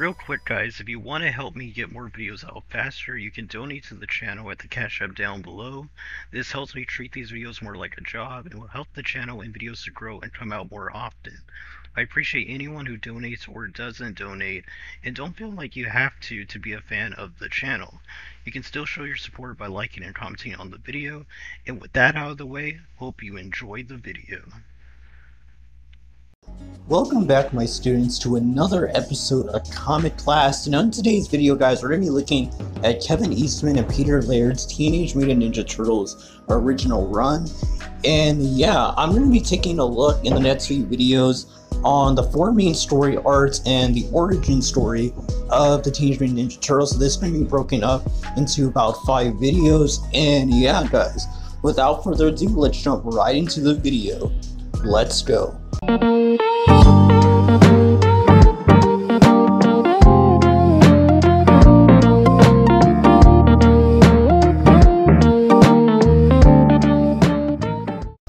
real quick guys, if you want to help me get more videos out faster, you can donate to the channel at the Cash App down below. This helps me treat these videos more like a job and will help the channel and videos to grow and come out more often. I appreciate anyone who donates or doesn't donate, and don't feel like you have to be a fan of the channel. You can still show your support by liking and commenting on the video, and with that out of the way, hope you enjoyed the video. Welcome back, my students, to another episode of Comic Class. And on today's video, guys, we're going to be looking at Kevin Eastman and Peter Laird's Teenage Mutant Ninja Turtles original run. And yeah, I'm going to be taking a look in the next few videos on the 4 main story arcs and the origin story of the Teenage Mutant Ninja Turtles. So this is going to be broken up into about 5 videos. And yeah, guys, without further ado, let's jump right into the video. Let's go.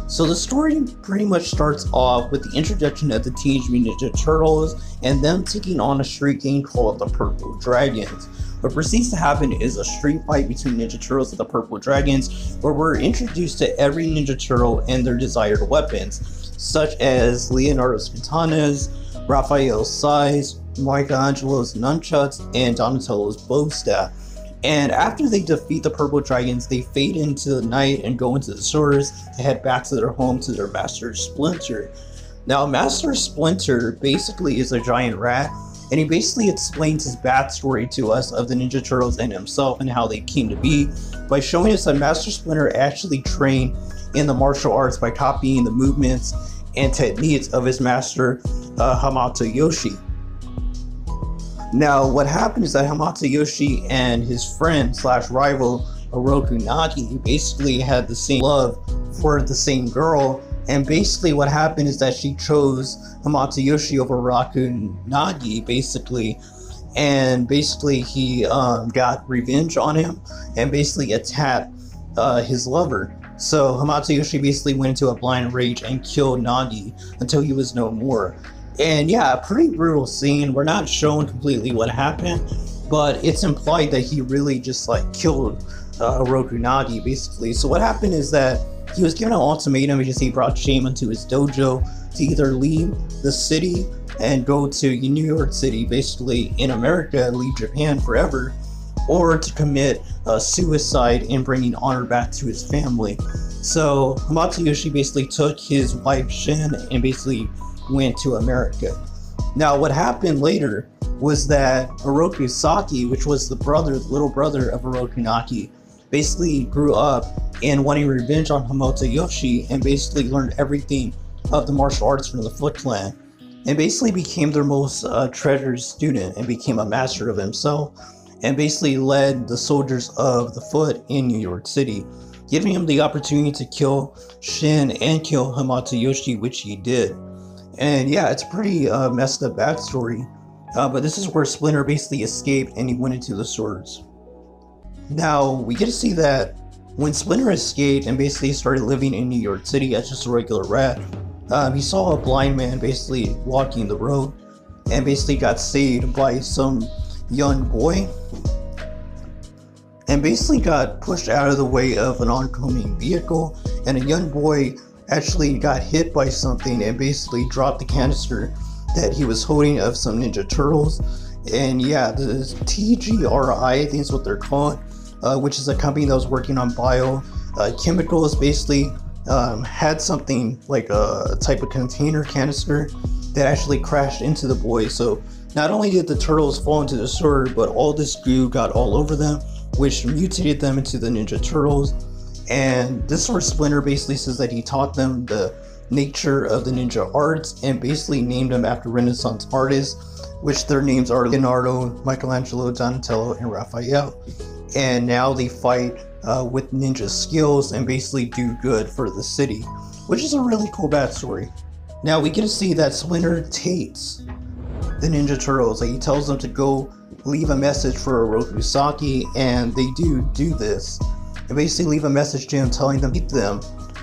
So the story pretty much starts off with the introduction of the Teenage Mutant Ninja Turtles and them taking on a street gang called the Purple Dragons. What proceeds to happen is a street fight between Ninja Turtles and the Purple Dragons, where we're introduced to every Ninja Turtle and their desired weapons, such as Leonardo's katanas, Raphael's sais, Michelangelo's nunchucks, and Donatello's bow staff. And after they defeat the Purple Dragons, they fade into the night and go into the sewers to head back to their home to their Master Splinter. Now, Master Splinter basically is a giant rat, and he basically explains his backstory to us of the Ninja Turtles and himself and how they came to be by showing us that Master Splinter actually trained in the martial arts by copying the movements and techniques of his master, Hamato Yoshi. Now, what happened is that Hamato Yoshi and his friend slash rival Oroku Nagi basically had the same love for the same girl, and basically what happened is that she chose Hamato Yoshi over Oroku Nagi basically, and basically he got revenge on him and basically attacked his lover. So Hamato Yoshi basically went into a blind rage and killed Nagi until he was no more. And yeah, pretty brutal scene. We're not shown completely what happened, but it's implied that he really just like killed Oroku Nagi basically. So what happened is that he was given an ultimatum because he brought shame into his dojo to either leave the city and go to New York City, basically in America, leave Japan forever, or to commit suicide and bringing honor back to his family. So Hamato Yoshi basically took his wife Shin and basically went to America. Now what happened later was that Oroku Saki, which was the little brother of Oroku Nagi, basically grew up and wanting revenge on Hamato Yoshi and basically learned everything of the martial arts from the Foot Clan and basically became their most treasured student and became a master of himself and basically led the soldiers of the Foot in New York City, giving him the opportunity to kill Shin and kill Hamato Yoshi, which he did. And yeah, it's a pretty messed up backstory, but this is where Splinter basically escaped and he went into the swords. Now, we get to see that when Splinter escaped and basically started living in New York City as just a regular rat, he saw a blind man basically walking the road and basically got saved by some young boy and basically got pushed out of the way of an oncoming vehicle, and a young boy actually got hit by something and basically dropped the canister that he was holding of some Ninja Turtles. And yeah, the TGRI, I think is what they're called, which is a company that was working on chemicals, basically had something like a type of container canister that actually crashed into the boy. So not only did the turtles fall into the sewer, but all this goo got all over them, which mutated them into the Ninja Turtles. And this is where Splinter basically says that he taught them the nature of the ninja arts and basically named them after Renaissance artists, which their names are Leonardo, Michelangelo, Donatello, and Raphael. And now they fight with ninja skills and basically do good for the city, which is a really cool backstory. Now we get to see that Splinter takes the Ninja Turtles. Like, he tells them to go leave a message for Oroku Saki, and they do this. And basically leave a message to him telling them to beat them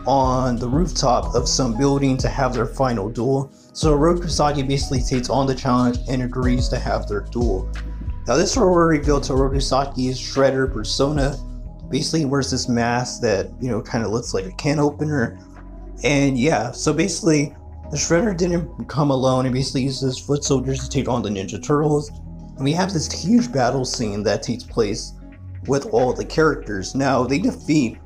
on the rooftop of some building to have their final duel. So Orokusaki basically takes on the challenge and agrees to have their duel. Now this is where we're revealed to Orokusaki's Shredder persona. Basically wears this mask that, you know, kind of looks like a can opener. And yeah, so basically the Shredder didn't come alone and basically uses foot soldiers to take on the Ninja Turtles. And we have this huge battle scene that takes place with all the characters. Now they defeat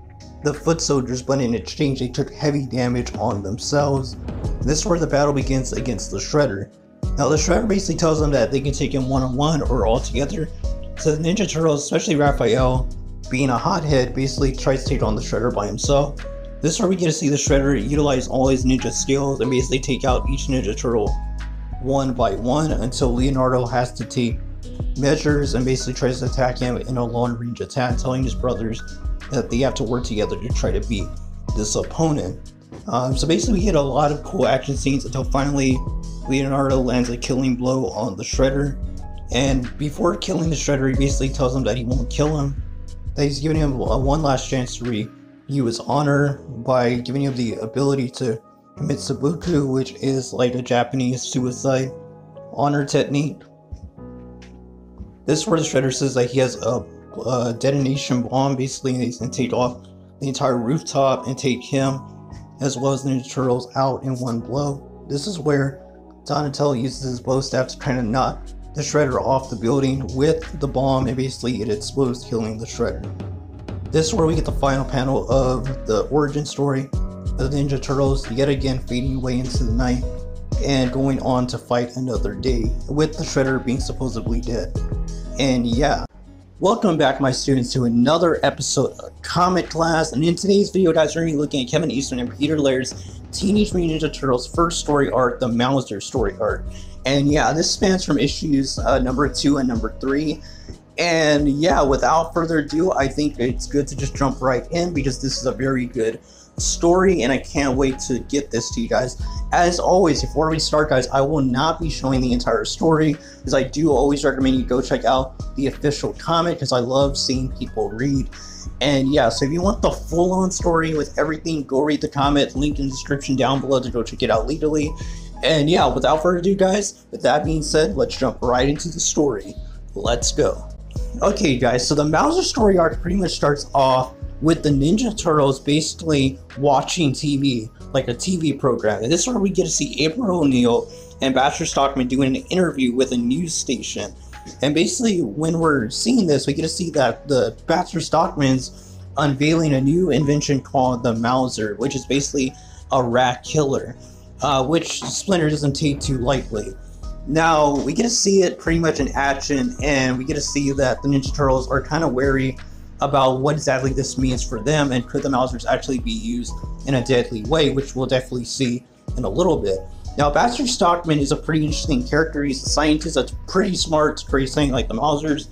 the foot soldiers, but in exchange they took heavy damage on themselves. This is where the battle begins against the Shredder. Now the Shredder basically tells them that they can take him one-on-one or all together. So the Ninja Turtles, especially Raphael, being a hothead, basically tries to take on the Shredder by himself. This is where we get to see the Shredder utilize all his ninja skills and basically take out each Ninja Turtle one by one until Leonardo has to take measures and basically tries to attack him in a long range attack, telling his brothers that they have to work together to try to beat this opponent. So basically we get a lot of cool action scenes until finally Leonardo lands a killing blow on the Shredder. And before killing the Shredder, he basically tells him that he won't kill him, that he's giving him one last chance to renew his honor by giving him the ability to commit seppuku, which is like a Japanese suicide honor technique. This is where the Shredder says that he has a detonation bomb, basically, and he's going to take off the entire rooftop and take him as well as the Ninja Turtles out in one blow. This is where Donatello uses his blow staff to kind of knock the Shredder off the building with the bomb, and basically it explodes, killing the Shredder. This is where we get the final panel of the origin story of the Ninja Turtles, yet again fading away into the night and going on to fight another day, with the Shredder being supposedly dead. And yeah, welcome back my students to another episode of Comic Class, and in today's video guys we're going to be looking at Kevin Eastman and Peter Laird's Teenage Mutant Ninja Turtles first story arc, the Mauser story arc. And yeah, this spans from issues number 2 and number 3. And yeah, without further ado, I think it's good to just jump right in because this is a very good story and I can't wait to get this to you guys. As always, before we start guys, I will not be showing the entire story because I do always recommend you go check out the official comic because I love seeing people read. And yeah, so if you want the full-on story with everything, go read the comic, link in the description down below to go check it out legally. And yeah, without further ado guys, with that being said, let's jump right into the story. Let's go. Okay guys, so the Mauser story arc pretty much starts off with the Ninja Turtles basically watching TV, like a TV program. And this is where we get to see April O'Neil and Baxter Stockman doing an interview with a news station. And basically when we're seeing this, we get to see that the Baxter Stockman's unveiling a new invention called the Mauser, which is basically a rat killer, which Splinter doesn't take too lightly. Now we get to see it pretty much in action, and we get to see that the Ninja Turtles are kind of wary about what exactly this means for them, and could the Mausers actually be used in a deadly way, which we'll definitely see in a little bit. Now Baxter Stockman is a pretty interesting character. He's a scientist that's pretty smart to create something like the Mausers,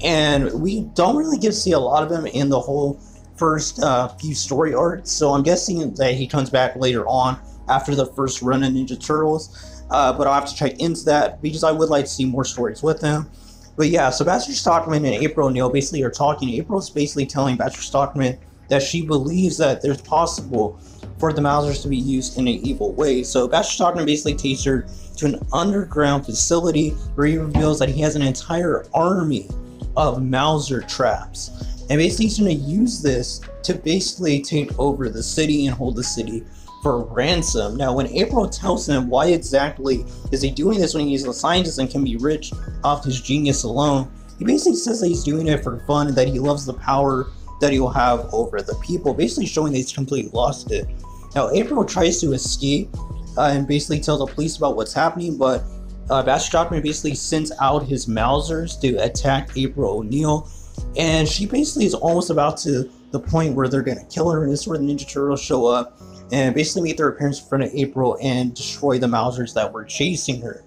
and we don't really get to see a lot of him in the whole first few story arcs, so I'm guessing that he comes back later on after the first run of Ninja Turtles. But I'll have to check into that because I would like to see more stories with him. But yeah, so Baxter Stockman and April O'Neil basically are talking. April's basically telling Baxter Stockman that she believes that there's possible for the Mausers to be used in an evil way. So Baxter Stockman basically takes her to an underground facility where he reveals that he has an entire army of Mauser traps. And basically he's going to use this to basically take over the city and hold the city for ransom. Now when April tells him why exactly is he doing this when he's a scientist and can be rich off his genius alone, he basically says that he's doing it for fun and that he loves the power that he'll have over the people, basically showing that he's completely lost it. Now April tries to escape and basically tells the police about what's happening, but Baxter Stockman basically sends out his Mausers to attack April O'Neil, and she basically is almost about to the point where they're gonna kill her, and this is where the Ninja Turtles show up and basically make their appearance in front of April and destroy the Mausers that were chasing her.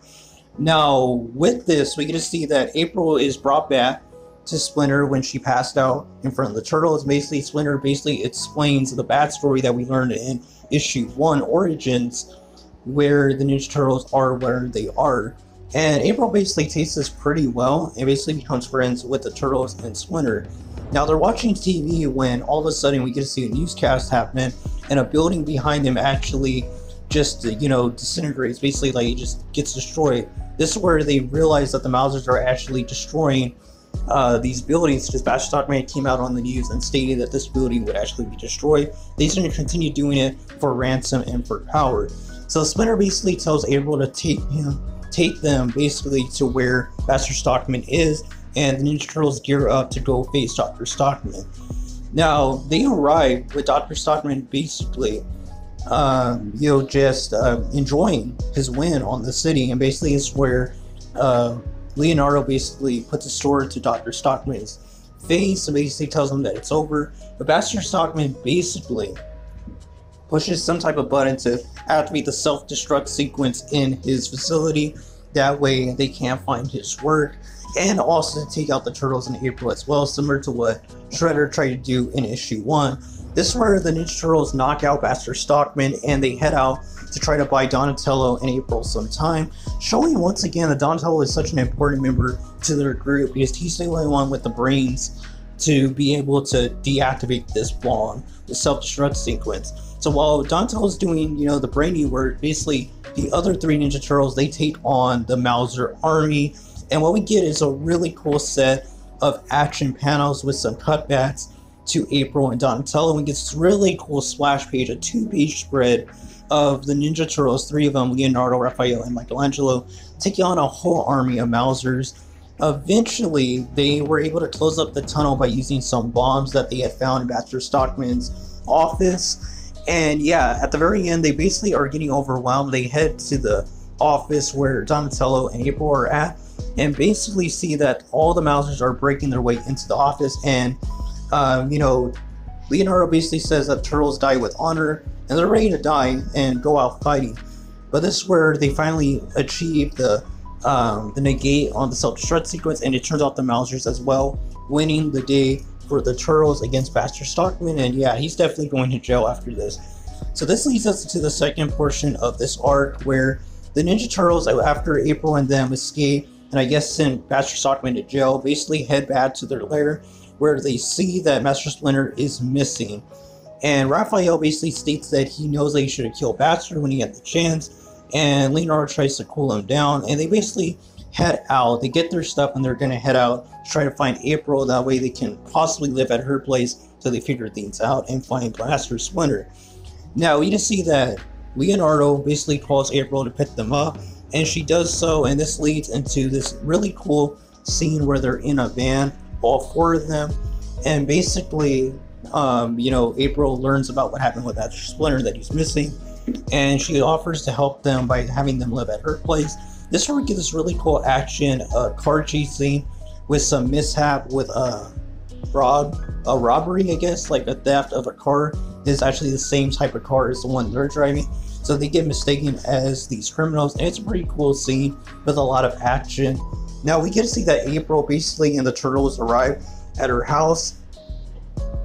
Now with this, we get to see that April is brought back to Splinter when she passed out in front of the Turtles. Basically Splinter basically explains the backstory that we learned in issue 1 Origins, where the Ninja Turtles are where they are. And April basically takes this pretty well and basically becomes friends with the Turtles and Splinter. Now they're watching TV when all of a sudden we get to see a newscast happening, and a building behind him actually just disintegrates. Basically, like, it just gets destroyed. This is where they realize that the Mausers are actually destroying these buildings, because Bastard Stockman came out on the news and stated that this building would actually be destroyed. They're going to continue doing it for ransom and for power. So Splinter basically tells April to take them basically to where Bastard Stockman is, and the Ninja Turtles gear up to go face Dr. Stockman. Now, they arrive with Dr. Stockman basically just enjoying his win on the city, and basically is where Leonardo basically puts a sword to Dr. Stockman's face and basically tells him that it's over. But Bastard Stockman basically pushes some type of button to activate the self-destruct sequence in his facility. That way they can't find his work, and also to take out the Turtles in April as well, similar to what Shredder tried to do in issue 1. This is where the Ninja Turtles knock out Bastard Stockman, and they head out to try to buy Donatello and April some time, showing once again that Donatello is such an important member to their group, because he's the only one with the brains to be able to deactivate this bomb, the self-destruct sequence. So while Donatello's doing, the brainy work, basically the other 3 Ninja Turtles, they take on the Mauser army, and what we get is a really cool set of action panels with some cutbacks to April and Donatello. We get this really cool splash page, a 2-page spread of the Ninja Turtles, 3 of them, Leonardo, Raphael, and Michelangelo, taking on a whole army of Mausers. Eventually, they were able to close up the tunnel by using some bombs that they had found in Bastard Stockman's office. And yeah, at the very end, they basically are getting overwhelmed. They head to the office where Donatello and April are at, and basically see that all the Mausers are breaking their way into the office. And Leonardo basically says that Turtles die with honor, and they're ready to die and go out fighting. But this is where they finally achieve the negate on the self-destruct sequence, and it turns out the Mausers as well, winning the day for the Turtles against Bastard Stockman. And yeah, he's definitely going to jail after this. So this leads us to the second portion of this arc, where the Ninja Turtles, after April and them escape, and I guess send Bastard Stockman to jail, basically head back to their lair, where they see that Master Splinter is missing. And Raphael basically states that he knows that he should have killed Bastard when he had the chance, and Leonardo tries to cool him down, and they basically head out. They get their stuff and they're going to head out to try to find April. That way they can possibly live at her place till they figure things out and find Master Splinter. Now we just see that Leonardo basically calls April to pick them up, and she does so, and this leads into this really cool scene where they're in a van, all 4 of them, and basically April learns about what happened with that Splinter, that he's missing, and she offers to help them by having them live at her place. This is where we get this really cool action car chase scene with some mishap with a robbery, I guess, like a theft of a car. Is actually the same type of car as the one they're driving, so they get mistaken as these criminals, and it's a pretty cool scene with a lot of action. Now we get to see that April basically and the Turtles arrive at her house,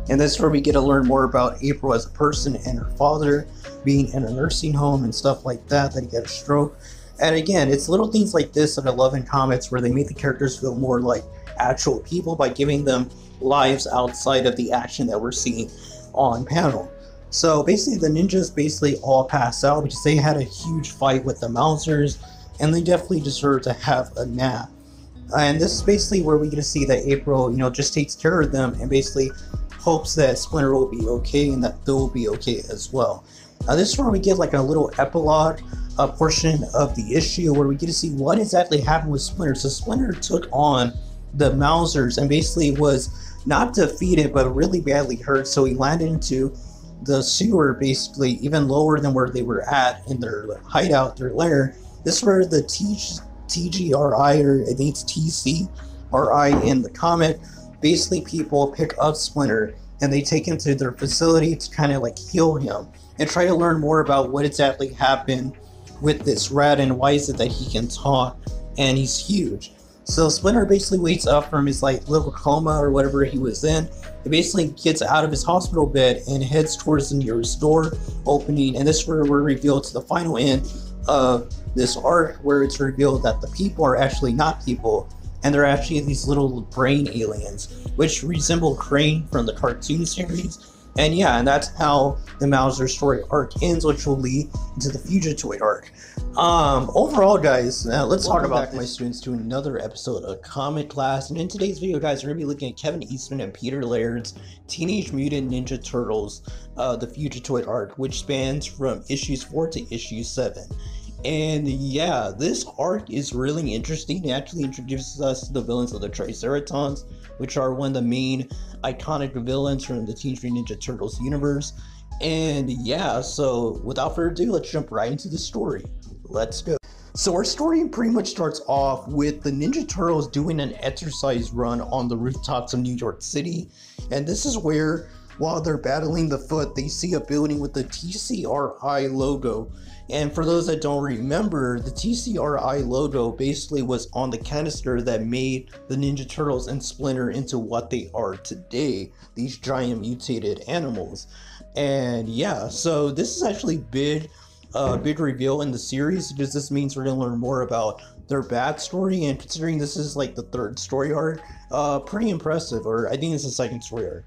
and this is where we get to learn more about April as a person and her father being in a nursing home and stuff like that he got a stroke. And again, it's little things like this that I love in comics, where they make the characters feel more like actual people by giving them lives outside of the action that we're seeing on panel. So basically the ninjas basically all pass out because they had a huge fight with the Mausers, and they definitely deserve to have a nap. And this is basically where we get to see that April, just takes care of them and basically hopes that Splinter will be okay and that they'll be okay as well. This is where we get like a little epilogue portion of the issue, where we get to see what exactly happened with Splinter. So Splinter took on the Mausers and basically was not defeated, but really badly hurt. So he landed into the sewer, basically even lower than where they were at in their hideout, their lair. This is where the TGRI, or I think it's TCRI in the comic, basically people pick up Splinter and they take him to their facility to kind of like heal him and try to learn more about what exactly happened with this rat and why is it that he can talk and he's huge. So Splinter basically wakes up from his like little coma or whatever he was in. He basically gets out of his hospital bed and heads towards the nearest door opening, and this is where we're revealed to the final end of this arc, where it's revealed that the people are actually not people, and they're actually these little brain aliens, which resemble Crane from the cartoon series. And yeah, and that's how the Mauser story arc ends, which will lead into the Fugitoid arc. Overall, guys, let's talk about my students to another episode of Comic Class. And in today's video, guys, we're gonna be looking at Kevin Eastman and Peter Laird's Teenage Mutant Ninja Turtles, the Fugitoid arc, which spans from issues 4 to issue 7. And yeah, this arc is really interesting. It actually introduces us to the villains of the Triceratons, which are one of the main iconic villains from the Teenage Mutant Ninja Turtles universe. And yeah, so without further ado, let's jump right into the story. Let's go. So our story pretty much starts off with the Ninja Turtles doing an exercise run on the rooftops of New York City. And this is where, while they're battling the Foot, they see a building with the TCRI logo. And for those that don't remember, the TCRI logo basically was on the canister that made the Ninja Turtles and Splinter into what they are today, these giant mutated animals. And yeah, so this is actually big reveal in the series, because this means we're going to learn more about their backstory, and considering this is like the third story arc, pretty impressive, or I think it's the second story arc.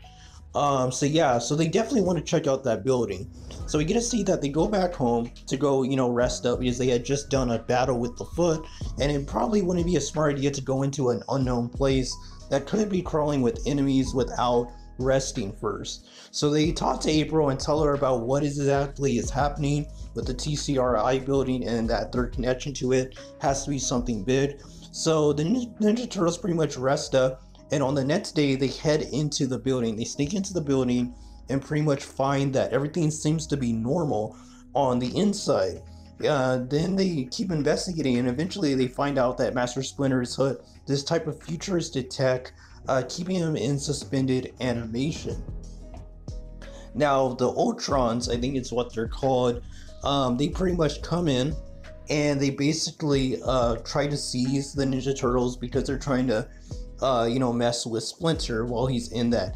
So yeah, so they definitely want to check out that building. So we get to see that they go back home to go, rest up, because they had just done a battle with the Foot, and it probably wouldn't be a smart idea to go into an unknown place that could be crawling with enemies without resting first. So they talk to April and tell her about what exactly is happening with the TCRI building, and that their connection to it has to be something big. So the Ninja Turtles pretty much rest up, and on the next day they head into the building. They sneak into the building and pretty much find that everything seems to be normal on the inside. Then they keep investigating, and eventually they find out that Master Splinter has put this type of futuristic tech, keeping him in suspended animation. Now the Ultrons, I think it's what they're called, they pretty much come in and they basically try to seize the Ninja Turtles, because they're trying to mess with Splinter while he's in that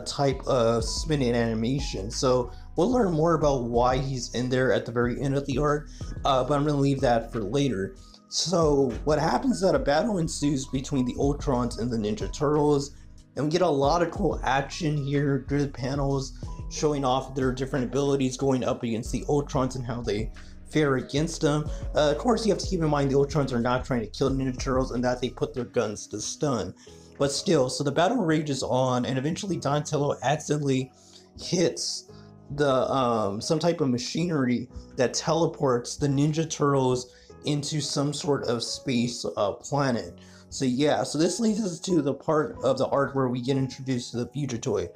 type of suspended animation. So we'll learn more about why he's in there at the very end of the arc, but I'm going to leave that for later. So what happens is that a battle ensues between the Ultrons and the Ninja Turtles, and we get a lot of cool action here, good panels showing off their different abilities, going up against the Ultrons and how they fare against them. Of course, you have to keep in mind the Ultrons are not trying to kill Ninja Turtles, and that they put their guns to stun. But still, so the battle rages on, and eventually Donatello accidentally hits the some type of machinery that teleports the Ninja Turtles into some sort of space planet. So yeah, so this leads us to the part of the arc where we get introduced to the Fugitoid.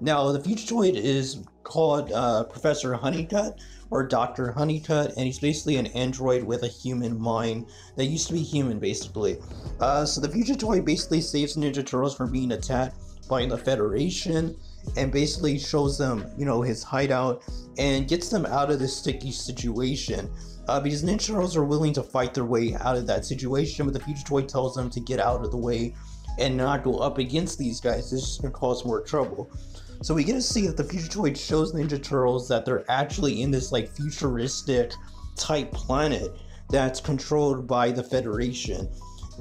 Now the Fugitoid is called Professor Honeycutt, or Dr. Honeycutt, and he's basically an android with a human mind that used to be human, basically. So the Fugitoid basically saves Ninja Turtles from being attacked by the Federation, and basically shows them, his hideout, and gets them out of this sticky situation. Because Ninja Turtles are willing to fight their way out of that situation, but the Fugitoid tells them to get out of the way and not go up against these guys. This is going to cause more trouble. So we get to see that the Fugitoid shows Ninja Turtles that they're actually in this like futuristic type planet that's controlled by the Federation.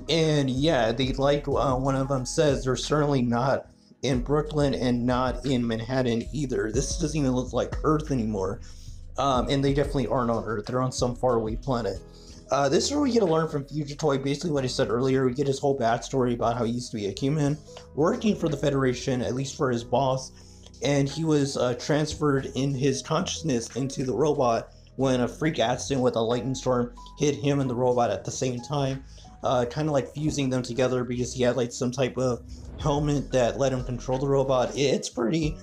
And yeah, they one of them says they're certainly not in Brooklyn and not in Manhattan either. This doesn't even look like Earth anymore. And they definitely aren't on Earth. They're on some faraway planet. This is where we get to learn from Fugitoid basically what I said earlier. We get his whole backstory about how he used to be a human, working for the Federation, at least for his boss, and he was transferred in his consciousness into the robot when a freak accident with a lightning storm hit him and the robot at the same time, kind of like fusing them together, because he had like some type of helmet that let him control the robot. It's pretty,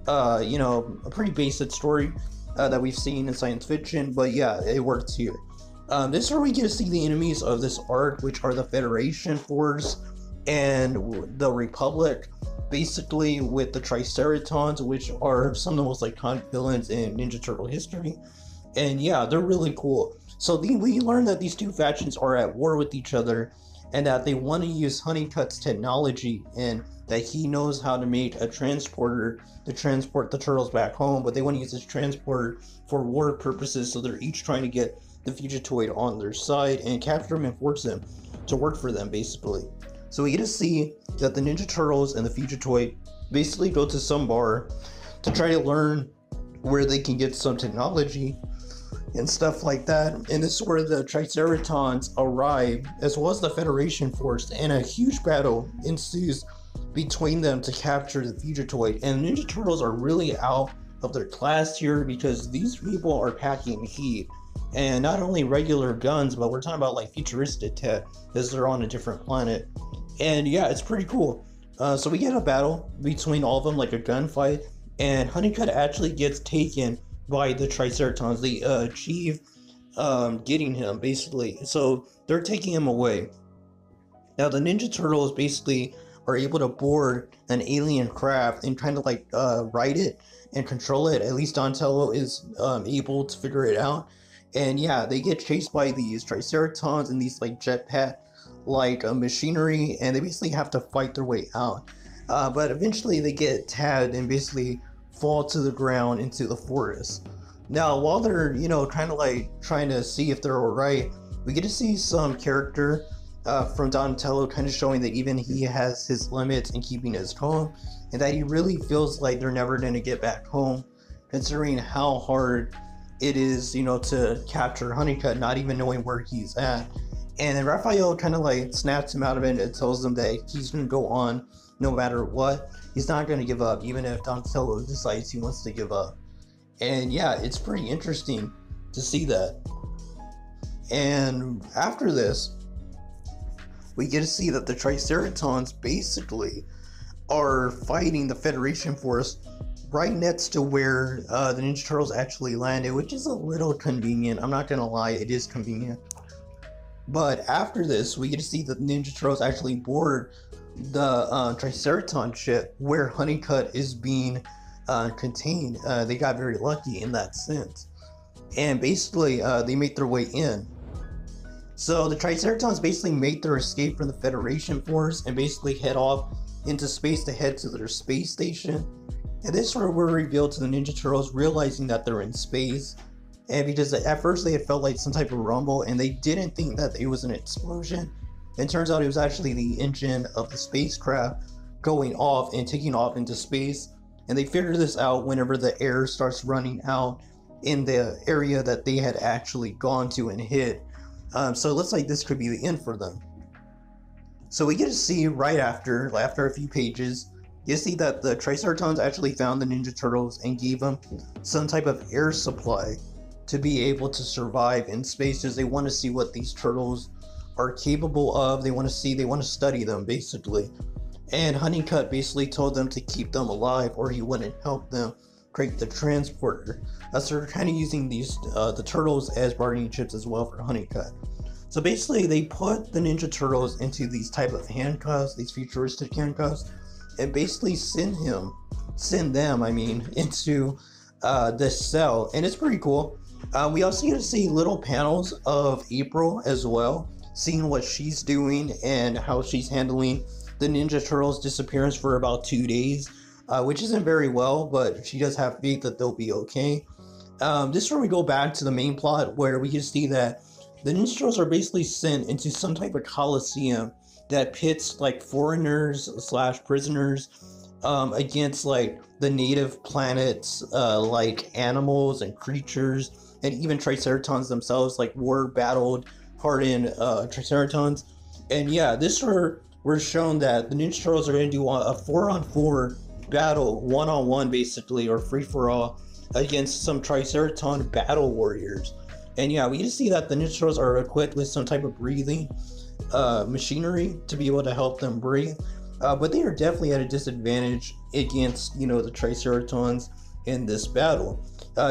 a pretty basic story that we've seen in science fiction, but yeah, it works here. This is where we get to see the enemies of this arc, which are the Federation Force and the Republic, basically with the Triceratons, which are some of the most iconic villains in Ninja Turtle history. And yeah, they're really cool. So we learn that these two factions are at war with each other, and that they want to use Honeycutt's technology, and that he knows how to make a transporter to transport the turtles back home, but they want to use this transporter for war purposes, so they're each trying to get the Fugitoid on their side and capture him and force him to work for them, basically. So we get to see that the Ninja Turtles and the Fugitoid basically go to some bar to try to learn where they can get some technology and stuff like that. And this is where the Triceratons arrive, as well as the Federation force, and a huge battle ensues between them to capture the Fugitoid. And Ninja Turtles are really out of their class here because these people are packing heat. And not only regular guns, but we're talking about like futuristic tech, as they're on a different planet. And yeah, it's pretty cool. So we get a battle between all of them, like a gunfight, and Honeycutt actually gets taken by the Triceratons. They achieve getting him, basically. So they're taking him away. Now the Ninja Turtles basically are able to board an alien craft and kind of like ride it and control it. At least Donatello is able to figure it out. And yeah, they get chased by these Triceratons and these like jetpack like machinery, and they basically have to fight their way out. But eventually they get tagged and basically fall to the ground into the forest. Now while they're, you know, kind of like trying to see if they're alright, we get to see some character from Donatello kind of showing that even he has his limits in keeping his calm, and that he really feels like they're never going to get back home, considering how hard it is, you know, to capture Honeycutt, not even knowing where he's at. And then Raphael kind of like snaps him out of it and tells him that he's going to go on no matter what. He's not going to give up, even if Donatello decides he wants to give up. And yeah, it's pretty interesting to see that. And after this, we get to see that the Triceratons basically are fighting the Federation force right next to where the Ninja Turtles actually landed, which is a little convenient. I'm not gonna lie, it is convenient. But after this, we get to see that the Ninja Turtles actually board the Triceraton ship where Honeycutt is being contained. They got very lucky in that sense. And basically, they make their way in. So the Triceratons basically make their escape from the Federation force and basically head off into space to head to their space station. And this is where we're revealed to the Ninja Turtles realizing that they're in space. And because at first they had felt like some type of rumble and they didn't think that it was an explosion. It turns out it was actually the engine of the spacecraft going off and taking off into space. And they figured this out whenever the air starts running out in the area that they had actually gone to and hit. So it looks like this could be the end for them. So we get to see right after a few pages, you see that the Triceratons actually found the Ninja Turtles and gave them some type of air supply to be able to survive in space, because they want to see what these turtles are capable of. They want to study them basically. And Honeycutt basically told them to keep them alive or he wouldn't help them create the transporter. So they're kind of using these the turtles as bargaining chips as well for Honeycutt. So basically they put the Ninja Turtles into these type of handcuffs, these futuristic handcuffs, and basically send them into this cell. And it's pretty cool. We also get to see little panels of April as well, seeing what she's doing and how she's handling the Ninja Turtles' disappearance for about 2 days, which isn't very well, but she does have faith that they'll be okay. This is where we go back to the main plot, where we can see that the Ninja Turtles are basically sent into some type of coliseum that pits like foreigners / prisoners against like the native planets, like animals and creatures, and even Triceratons themselves, like war battled hardened Triceratons. And yeah, this we're shown that the Ninja Turtles are going to do a 4-on-4 battle, 1-on-1 basically, or free-for-all against some Triceraton battle warriors. And yeah, we just see that the Ninja Turtles are equipped with some type of breathing machinery to be able to help them breathe. But they are definitely at a disadvantage against, the Triceratons in this battle.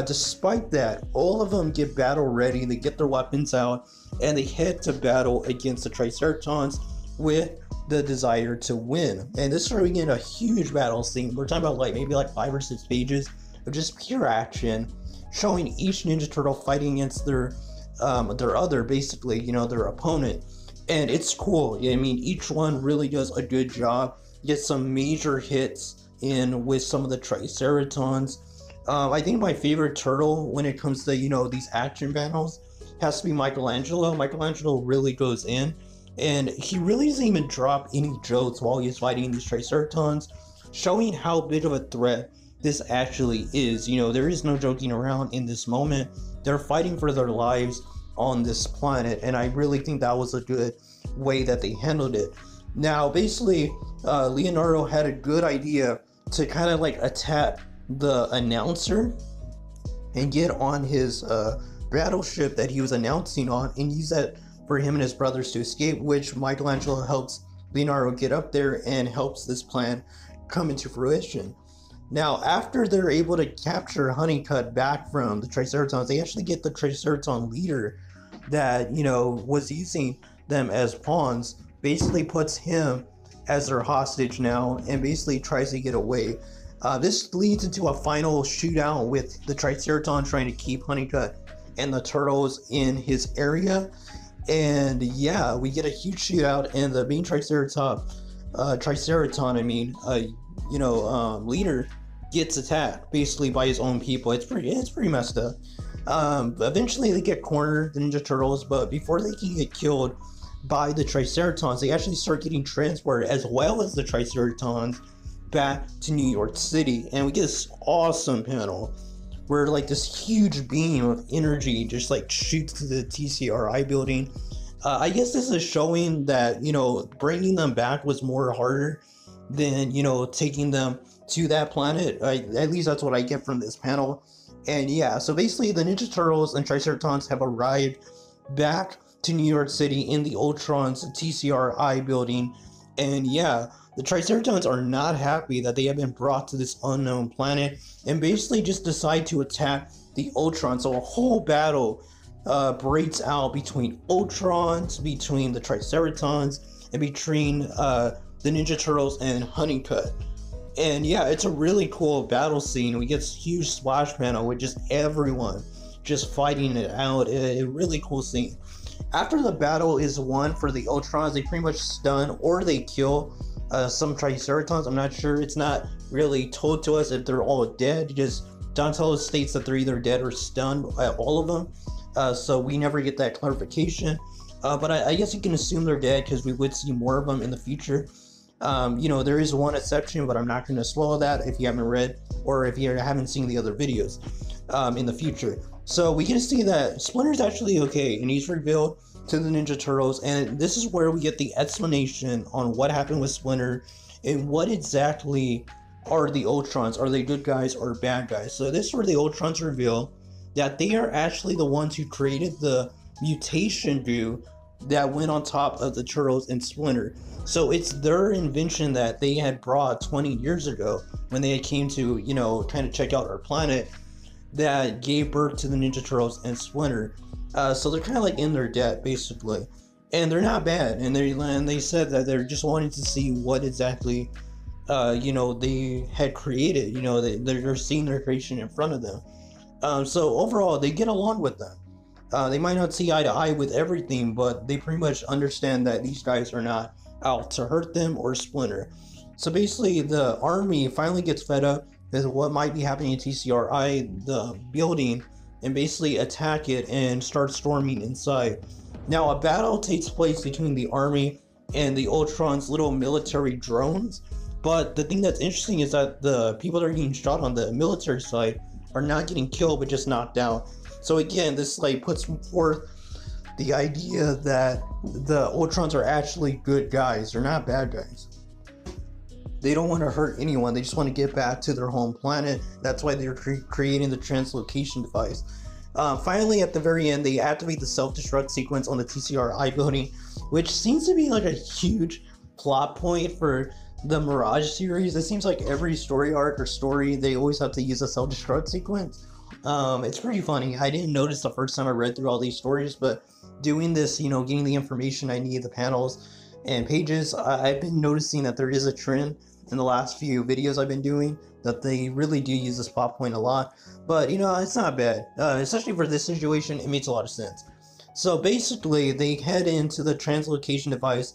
Despite that, all of them get battle ready, they get their weapons out, and they head to battle against the Triceratons with the desire to win. And this is where we get a huge battle scene. We're talking about maybe 5 or 6 pages of just pure action, showing each Ninja Turtle fighting against their other, basically, their opponent. And it's cool. Each one really does a good job. Get some major hits in with some of the Triceratons. I think my favorite turtle when it comes to, these action battles has to be Michelangelo. Michelangelo really goes in, and he really doesn't even drop any jokes while he's fighting these Triceratons, showing how big of a threat this actually is. You know, there is no joking around in this moment. They're fighting for their lives on this planet, and I really think that was a good way that they handled it. Now, basically, Leonardo had a good idea to kind of like attack the announcer and get on his battleship that he was announcing on and use that for him and his brothers to escape, which Michelangelo helps Leonardo get up there and helps this plan come into fruition. Now, after they're able to capture Honeycutt back from the Triceratons, they actually get the Triceraton leader that, you know, was using them as pawns, basically puts him as their hostage now and basically tries to get away. This leads into a final shootout with the Triceraton trying to keep Honeycutt and the turtles in his area. And yeah, we get a huge shootout, and the main Triceraton, leader gets attacked basically by his own people. It's pretty messed up. Eventually they get cornered, the Ninja Turtles, but before they can get killed by the Triceratons, they actually start getting transported, as well as the Triceratons, back to New York City. And we get this awesome panel where like this huge beam of energy just like shoots to the TCRI building. I guess this is showing that, you know, bringing them back was more harder than, you know, taking them to that planet. At least that's what I get from this panel. And yeah, so basically the Ninja Turtles and Triceratons have arrived back to New York City in the Ultron's TCRI building. And yeah, the Triceratons are not happy that they have been brought to this unknown planet and basically just decide to attack the Ultron. So a whole battle breaks out between Ultrons, between the Triceratons, and between the Ninja Turtles and Honeycutt. And yeah, it's a really cool battle scene. We get this huge splash panel with just everyone just fighting it out. A really cool scene. After the battle is won for the Ultrons, they pretty much stun or they kill some Triceratons. I'm not sure. It's not really told to us if they're all dead. Just Donatello states that they're either dead or stunned, all of them. So we never get that clarification. But I guess you can assume they're dead because we would see more of them in the future. You know, there is one exception, but I'm not going to spoil that if you haven't read or if you haven't seen the other videos in the future. So we can see that Splinter's actually okay, and he's revealed to the Ninja Turtles, and this is where we get the explanation on what happened with Splinter and what exactly are the Ultrons. Are they good guys or bad guys? So this is where the Ultrons reveal that they are actually the ones who created the mutation goo that went on top of the Turtles and Splinter. So it's their invention that they had brought 20 years ago when they came to, you know, kind of check out our planet, that gave birth to the Ninja Turtles and Splinter. So they're kind of like in their debt, basically. And they're not bad. And they said that they're just wanting to see what exactly, you know, they had created. You know, they're seeing their creation in front of them. So overall, they get along with them. They might not see eye to eye with everything, but they pretty much understand that these guys are not out to hurt them or Splinter. So basically, the army finally gets fed up with what might be happening in TCRI, the building, and basically attack it and start storming inside. Now, a battle takes place between the army and the Ultron's little military drones. But the thing that's interesting is that the people that are getting shot on the military side are not getting killed, but just knocked out. So again, this like puts forth the idea that the Ultrons are actually good guys. They're not bad guys. They don't want to hurt anyone. They just want to get back to their home planet. That's why they're creating the translocation device. Finally, at the very end, they activate the self-destruct sequence on the TCRI building, which seems to be like a huge plot point for the Mirage series. It seems like every story arc or story, they always have to use a self-destruct sequence. It's pretty funny. I didn't notice the first time I read through all these stories, but doing this, you know, getting the information I need, the panels and pages, I've been noticing that there is a trend in the last few videos I've been doing that they really do use this plot point a lot. But, you know, it's not bad. Especially for this situation, it makes a lot of sense. So basically, they head into the translocation device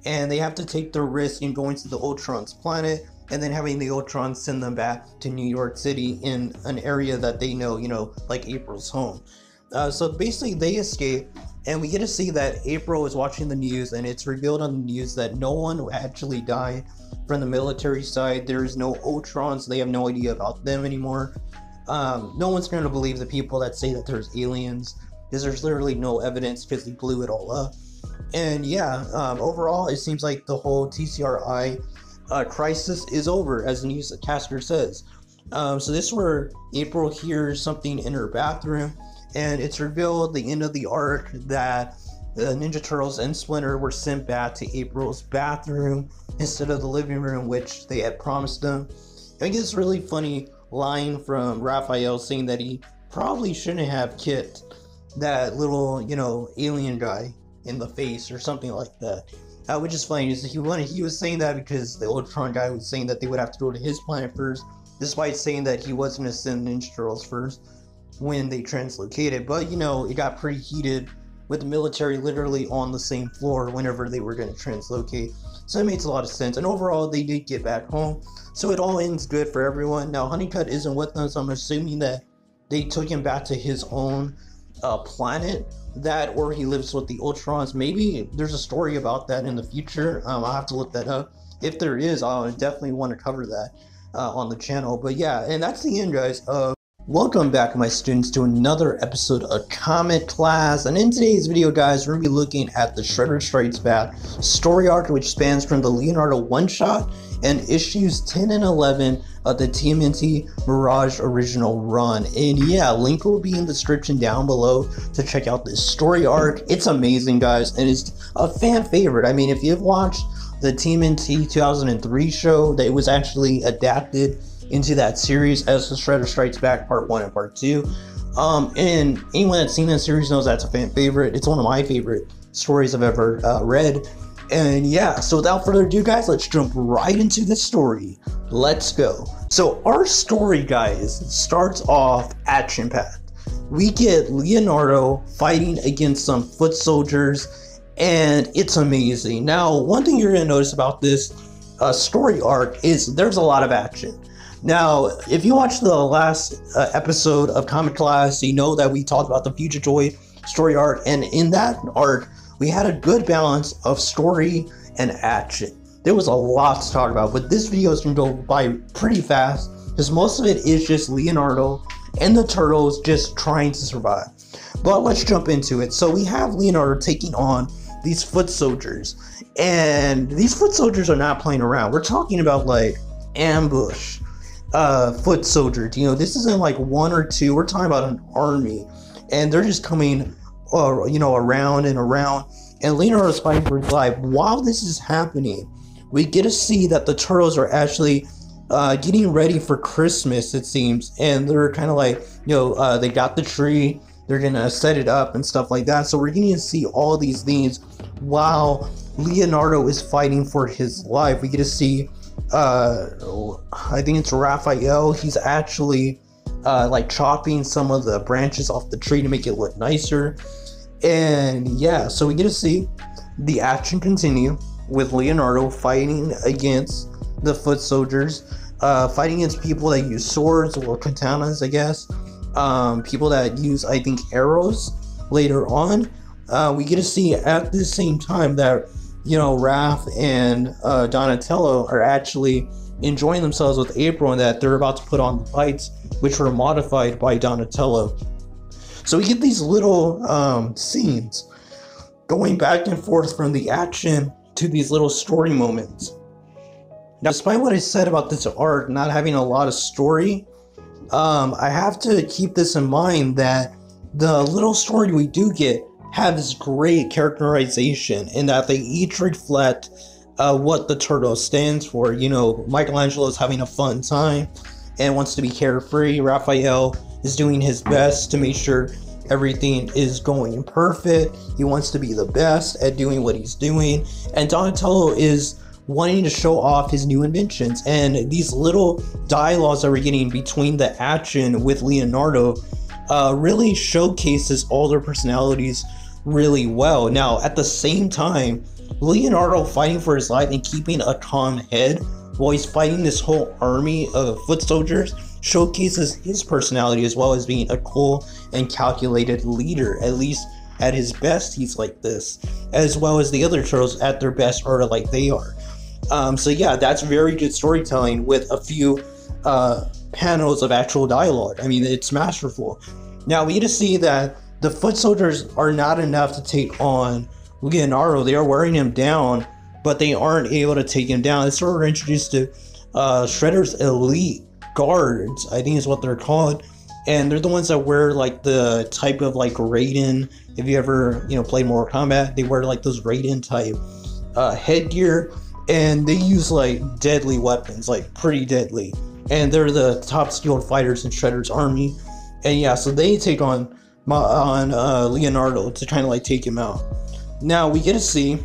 and they have to take the risk in going to the Ultron's planet and then having the Ultron send them back to New York City in an area that they know, you know, like April's home. So basically they escape, And we get to see that April is watching the news, and it's revealed on the news that no one actually died from the military side. There is no Ultrons. They have no idea about them anymore. No one's going to believe the people that say that there's aliens, because there's literally no evidence, because they blew it all up. And yeah, overall, it seems like the whole TCRI crisis is over, as the newscaster says. So this is where April hears something in her bathroom, and it's revealed at the end of the arc that the Ninja Turtles and Splinter were sent back to April's bathroom instead of the living room, which they had promised them. I guess really funny line from Raphael saying that he probably shouldn't have kicked that little, alien guy in the face or something like that. Which is funny. He was saying that because the Ultron guy was saying that they would have to go to his planet first, despite saying that he was going to send Ninja Turtles first when they translocated. But it got pretty heated with the military literally on the same floor whenever they were going to translocate. So it makes a lot of sense. And overall, they did get back home, so it all ends good for everyone. Now Honeycutt isn't with us. I'm assuming that they took him back to his own planet, or he lives with the Ultrons. Maybe there's a story about that in the future. I'll have to look that up. If there is, I'll definitely want to cover that on the channel. But yeah, and that's the end, guys. Welcome back, my students, to another episode of Comic Class. And in today's video, guys, we're going to be looking at the Shredder Strikes Back story arc, which spans from the Leonardo one-shot and issues 10 and 11 of the TMNT Mirage original run. And yeah, link will be in the description down below to check out this story arc. It's amazing, guys, and it's a fan favorite. I mean, if you've watched the TMNT 2003 show, that it was actually adapted into that series as the Shredder Strikes Back Part 1 and Part 2. And anyone that's seen that series knows that's a fan favorite. It's one of my favorite stories I've ever read. And yeah, so without further ado, guys, let's jump right into the story. Let's go. So our story, guys, starts off action-packed. We get Leonardo fighting against some foot soldiers, and it's amazing. Now, one thing you're going to notice about this story arc is there's a lot of action. Now, if you watched the last episode of Comic Class, you know that we talked about the Future Toy story arc, and in that arc, we had a good balance of story and action. There was a lot to talk about, but this video is going to go by pretty fast, because most of it is just Leonardo and the Turtles just trying to survive. But let's jump into it. So we have Leonardo taking on these foot soldiers, and these foot soldiers are not playing around. We're talking about like ambush foot soldiers. This isn't like one or two. We're talking about an army, and they're just coming around and around, and Leonardo's fighting for his life. While this is happening, we get to see that the Turtles are actually getting ready for Christmas, it seems, and they're kind of like, they got the tree, they're gonna set it up and stuff like that. So we're getting to see all these things while Leonardo is fighting for his life. We get to see I think it's Raphael. He's actually like chopping some of the branches off the tree to make it look nicer. And yeah, so we get to see the action continue with Leonardo fighting against the foot soldiers, fighting against people that use swords or katanas, I guess, people that use, I think, arrows later on. We get to see at the same time that Raph and Donatello are actually enjoying themselves with April, and that they're about to put on the fights, which were modified by Donatello. So we get these little scenes going back and forth from the action to these little story moments. Now, despite what I said about this arc not having a lot of story, I have to keep this in mind that the little story we do get have this great characterization, in that they each reflect what the turtle stands for. Michelangelo is having a fun time and wants to be carefree. Raphael is doing his best to make sure everything is going perfect. He wants to be the best at doing what he's doing. And Donatello is wanting to show off his new inventions. And these little dialogues that we're getting between the action with Leonardo really showcases all their personalities really well. Now, at the same time, Leonardo fighting for his life and keeping a calm head while he's fighting this whole army of foot soldiers showcases his personality, as well as being a cool and calculated leader, at least at his best, he's like this, as well as the other turtles at their best are like they are. So yeah, that's very good storytelling with a few panels of actual dialogue. I mean, it's masterful. Now we get to see that the foot soldiers are not enough to take on Leonardo. They are wearing him down, but they aren't able to take him down. That's where we're introduced to Shredder's elite guards, I think is what they're called. And they're the ones that wear like the type of like Raiden. If you ever, played Mortal Kombat, they wear like those Raiden type headgear. And they use like deadly weapons, like pretty deadly. And they're the top skilled fighters in Shredder's army. And yeah, so they take on Leonardo to kind of like take him out. Now we get to see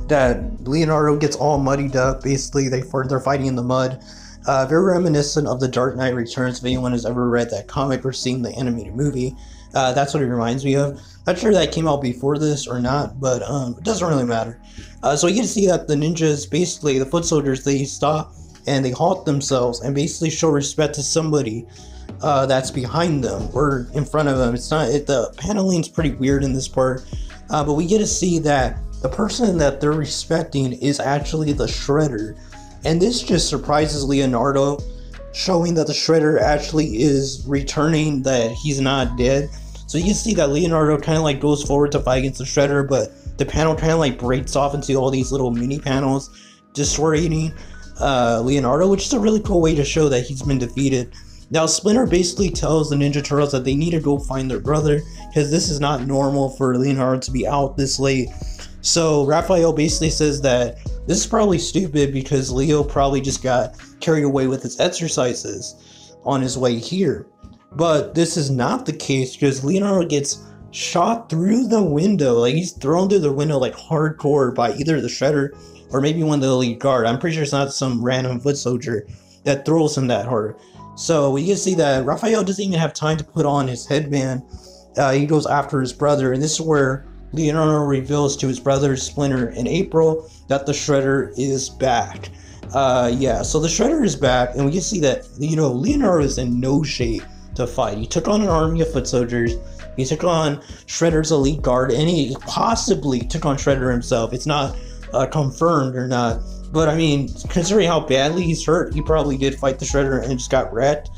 that Leonardo gets all muddied up. Basically, they're fighting in the mud. Very reminiscent of The Dark Knight Returns. If anyone has ever read that comic or seen the animated movie, that's what it reminds me of. Not sure that came out before this or not, but it doesn't really matter. So you get to see that the ninjas, basically the foot soldiers, they stop and they halt themselves and basically show respect to somebody that's behind them or in front of them. The paneling's pretty weird in this part, but we get to see that the person that they're respecting is actually the Shredder. And this just surprises Leonardo, showing that the Shredder actually is returning, that he's not dead. So you can see that Leonardo kind of like goes forward to fight against the Shredder, but the panel kind of like breaks off into all these little mini panels, destroying Leonardo, which is a really cool way to show that he's been defeated. Now Splinter basically tells the Ninja Turtles that they need to go find their brother, because this is not normal for Leonardo to be out this late. So Raphael basically says that this is probably stupid because Leo probably just got carried away with his exercises on his way here. But this is not the case, because Leonardo gets shot through the window. Like, he's thrown through the window like hardcore by either the Shredder or maybe one of the elite guard. I'm pretty sure it's not some random foot soldier that throws him that hard. So we can see that Raphael doesn't even have time to put on his headband. He goes after his brother, and this is where Leonardo reveals to his brother Splinter and April that the Shredder is back. So the Shredder is back, and we can see that, Leonardo is in no shape to fight. He took on an army of foot soldiers, he took on Shredder's elite guard, and he possibly took on Shredder himself. It's not confirmed or not, but I mean, considering how badly he's hurt, he probably did fight the Shredder and just got wrecked,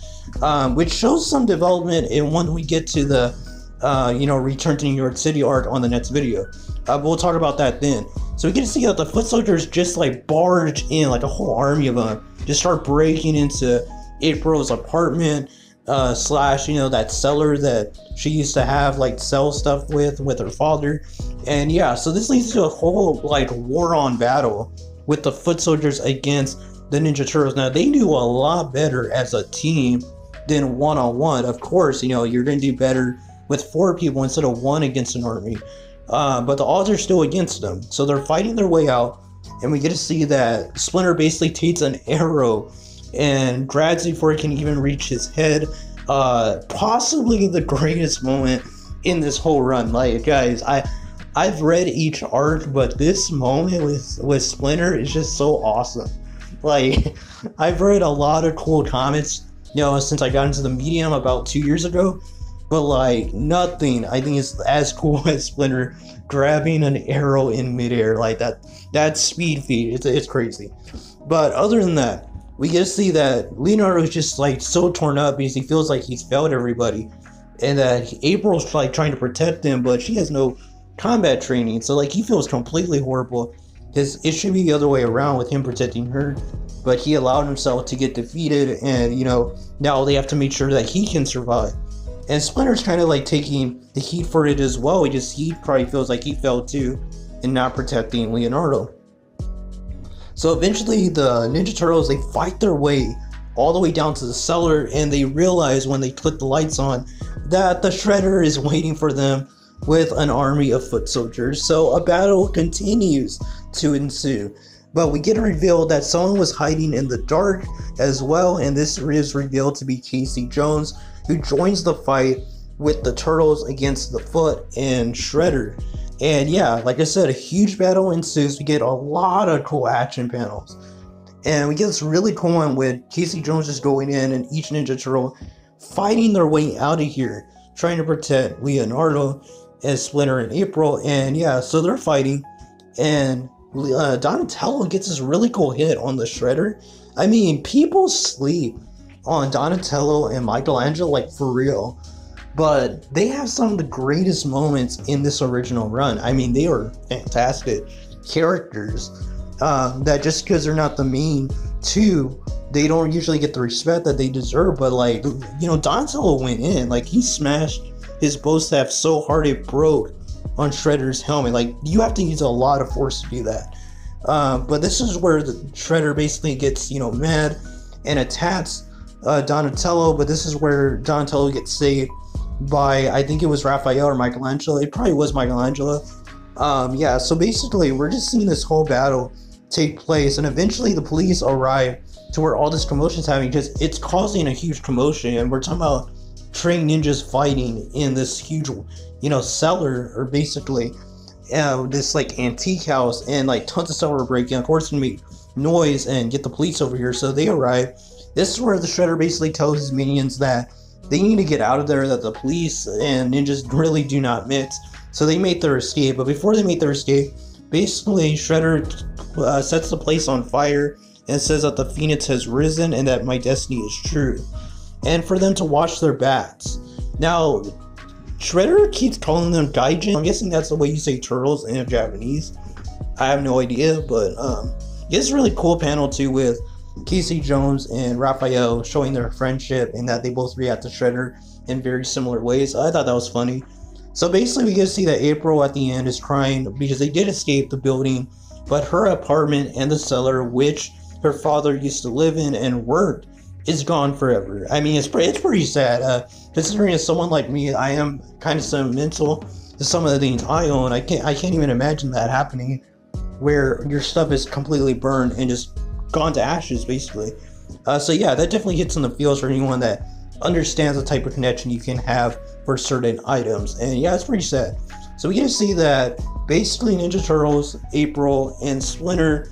which shows some development in when we get to the Return to New York City arc on the next video. But we'll talk about that then. So we get to see that the foot soldiers just like barge in, like a whole army of them, just start breaking into April's apartment, slash, that cellar that she used to have, like, sell stuff with her father. And yeah, so this leads to a whole, like, war-on battle with the foot soldiers against the Ninja Turtles. Now, they do a lot better as a team than one-on-one. Of course, you're going to do better with 4 people instead of 1 against an army. But the odds are still against them. So they're fighting their way out, and we get to see that Splinter basically takes an arrow and grabs it before it can even reach his head. Possibly the greatest moment in this whole run. Like, guys, I've read each arc, but this moment with Splinter is just so awesome. Like, I've read a lot of cool comics, since I got into the medium about 2 years ago, but like, nothing I think is as cool as Splinter grabbing an arrow in midair like that. That speed feat, it's crazy. But other than that, we get to see that Leonardo is just like so torn up because he feels like he's failed everybody, and that April's like trying to protect him, but she has no combat training, so like he feels completely horrible. It should be the other way around with him protecting her, but he allowed himself to get defeated, and now they have to make sure that he can survive. And Splinter's kind of like taking the heat for it as well. He probably feels like he failed too in not protecting Leonardo. So eventually the Ninja Turtles, they fight their way all the way down to the cellar, and they realize when they click the lights on that the Shredder is waiting for them with an army of foot soldiers. So a battle continues to ensue. But we get revealed that someone was hiding in the dark as well, and this is revealed to be Casey Jones, who joins the fight with the Turtles against the Foot and Shredder. And yeah, like I said, a huge battle ensues. We get a lot of cool action panels. And we get this really cool one with Casey Jones just going in and each Ninja Turtle fighting their way out of here, trying to protect Leonardo. as Splinter and April. And yeah, so they're fighting, and Donatello gets this really cool hit on the Shredder. I mean, people sleep on Donatello and Michelangelo, like, for real. But they have some of the greatest moments in this original run. I mean, they are fantastic characters. That just because they're not the main two, they don't usually get the respect that they deserve. But, like, you know, Donatello went in. Like, he smashed his bow staff so hard it broke on Shredder's helmet. Like, you have to use a lot of force to do that. But this is where the Shredder basically gets, you know, mad and attacks Donatello. But this is where Donatello gets saved by, I think it was Raphael or Michelangelo. It probably was Michelangelo. Yeah, so basically we're just seeing this whole battle take place, and eventually the police arrive to where all this commotion is happening, because it's causing a huge commotion. And we're talking about trained ninjas fighting in this huge, you know, cellar, or basically this like antique house, and like tons of stuff are breaking. Of course, it's gonna make noise and get the police over here. So they arrive. This is where the Shredder basically tells his minions that they need to get out of there, that the police and ninjas really do not mix. So they make their escape. But before they make their escape, basically Shredder sets the place on fire and says that the Phoenix has risen and that my destiny is true, and for them to wash their backs. Now, Shredder keeps calling them Gaijin. I'm guessing that's the way you say turtles in Japanese. I have no idea, but it's a really cool panel too, with Casey Jones and Raphael showing their friendship and that they both react to Shredder in very similar ways. I thought that was funny. So basically we get to see that April at the end is crying because they did escape the building, but her apartment and the cellar, which her father used to live in and worked, is gone forever. I mean, it's pretty sad. Considering as someone like me, I am kind of sentimental to some of the things I own. I can't even imagine that happening, where your stuff is completely burned and just gone to ashes, basically. So yeah, that definitely hits in the feels for anyone that understands the type of connection you can have for certain items. And yeah, it's pretty sad. So we get to see that basically Ninja Turtles, April, and Splinter,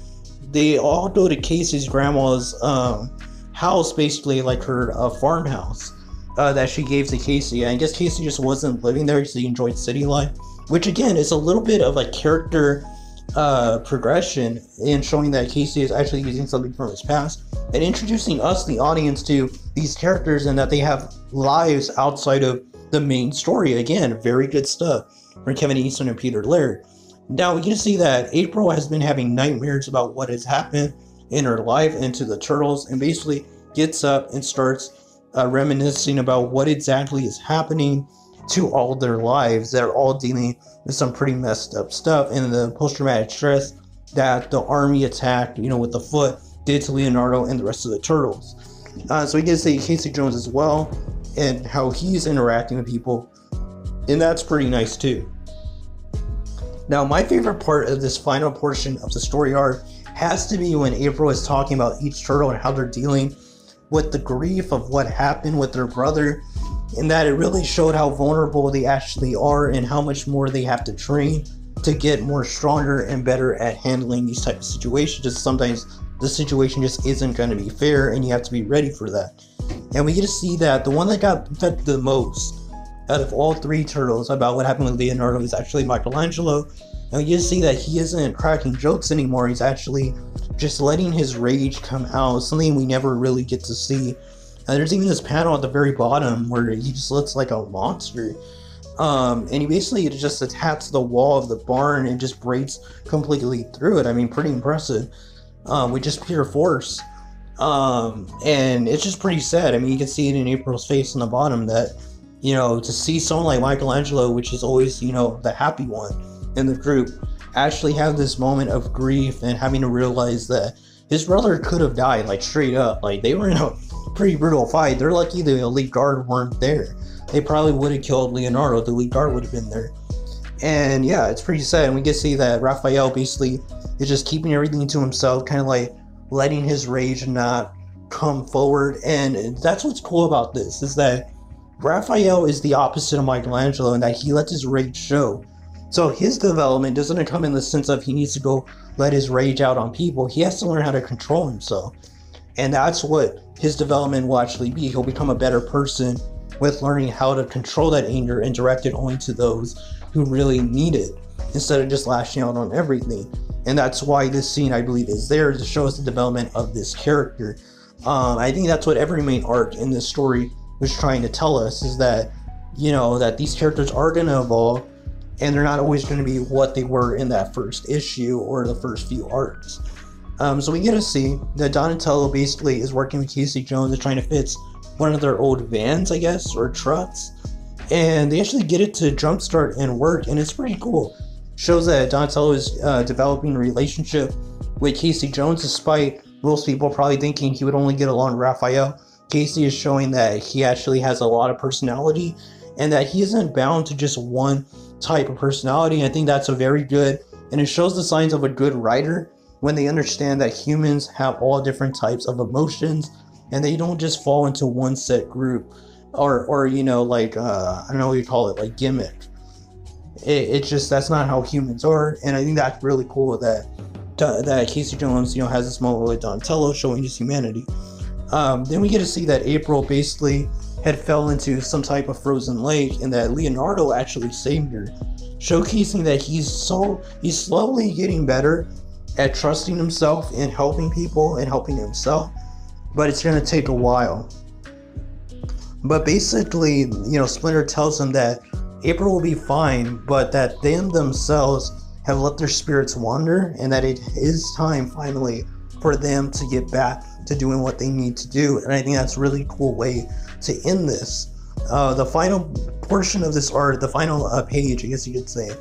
they all go to Casey's grandma's house, basically like her farmhouse that she gave to Casey. I guess Casey just wasn't living there, so he enjoyed city life, which again is a little bit of a character progression in showing that Casey is actually using something from his past and introducing us, the audience, to these characters and that they have lives outside of the main story. Again, very good stuff from Kevin Eastman and Peter Laird. Now we can see that April has been having nightmares about what has happened in her life and to the turtles, and basically gets up and starts reminiscing about what exactly is happening to all their lives. They're all dealing with some pretty messed up stuff, and the post-traumatic stress that the army attack, you know, with the foot did to Leonardo and the rest of the turtles. So we get to see Casey Jones as well, and how he's interacting with people, and that's pretty nice too. Now, my favorite part of this final portion of the story arc has to be when April is talking about each turtle and how they're dealing with the grief of what happened with their brother, and that it really showed how vulnerable they actually are and how much more they have to train to get more stronger and better at handling these types of situations. Just sometimes the situation just isn't going to be fair, and you have to be ready for that. And we get to see that the one that got affected the most out of all three turtles about what happened with Leonardo is actually Michelangelo. And you see that he isn't cracking jokes anymore. He's actually just letting his rage come out, something we never really get to see. And there's even this panel at the very bottom where he just looks like a monster. And he basically just attacks the wall of the barn and just breaks completely through it. I mean, pretty impressive. With just pure force. And it's just pretty sad. I mean, you can see it in April's face on the bottom that, you know, to see someone like Michelangelo, which is always, you know, the happy one in the group, actually have this moment of grief and having to realize that his brother could have died, like straight up. Like, they were in a pretty brutal fight. They're lucky the elite guard weren't there. They probably would have killed Leonardo. The elite guard would have been there. And yeah, it's pretty sad. And we get to see that Raphael basically is just keeping everything to himself, kind of like letting his rage not come forward. And that's what's cool about this, is that Raphael is the opposite of Michelangelo in that he lets his rage show. So his development doesn't come in the sense of he needs to go let his rage out on people. He has to learn how to control himself. And that's what his development will actually be. He'll become a better person with learning how to control that anger and direct it only to those who really need it, instead of just lashing out on everything. And that's why this scene, I believe, is there to show us the development of this character. I think that's what every main arc in this story was trying to tell us, is that, you know, that these characters are going to evolve, and they're not always going to be what they were in that first issue or the first few arcs. So we get to see that Donatello basically is working with Casey Jones and trying to fix one of their old vans, I guess, or trucks. And they actually get it to jumpstart and work, and it's pretty cool. Shows that Donatello is developing a relationship with Casey Jones, despite most people probably thinking he would only get along with Raphael. Casey is showing that he actually has a lot of personality, and that he isn't bound to just one type of personality. I think that's a very good, and it shows the signs of a good writer when they understand that humans have all different types of emotions, and they don't just fall into one set group, or you know, like I don't know what you call it, like gimmick. It's just, that's not how humans are, and I think that's really cool that Casey Jones, you know, has this moment with Donatello showing his humanity. Then we get to see that April basically had fell into some type of frozen lake, and that Leonardo actually saved her, showcasing that he's slowly getting better at trusting himself and helping people and helping himself, but it's going to take a while. But basically, you know, Splinter tells him that April will be fine, but that they themselves have let their spirits wander, and that it is time finally for them to get back to doing what they need to do. And I think that's a really cool way to end this. The final portion of this art, the final page, I guess you could say,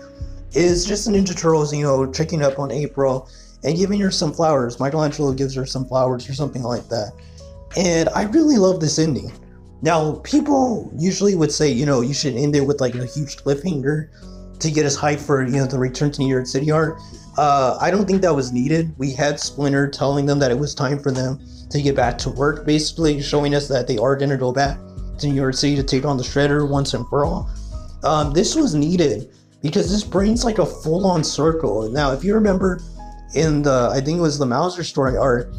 is just the Ninja Turtles, you know, checking up on April and giving her some flowers. Michelangelo gives her some flowers or something like that. And I really love this ending. Now, people usually would say, you know, you should end it with like a huge cliffhanger to get us hyped for, you know, the Return to New York City arc. I don't think that was needed. We had Splinter telling them that it was time for them to get back to work, basically showing us that they are going to go back to New York City to take on the Shredder once and for all. This was needed because this brings like a full-on circle. Now, if you remember in the, I think it was the Mauser story arc,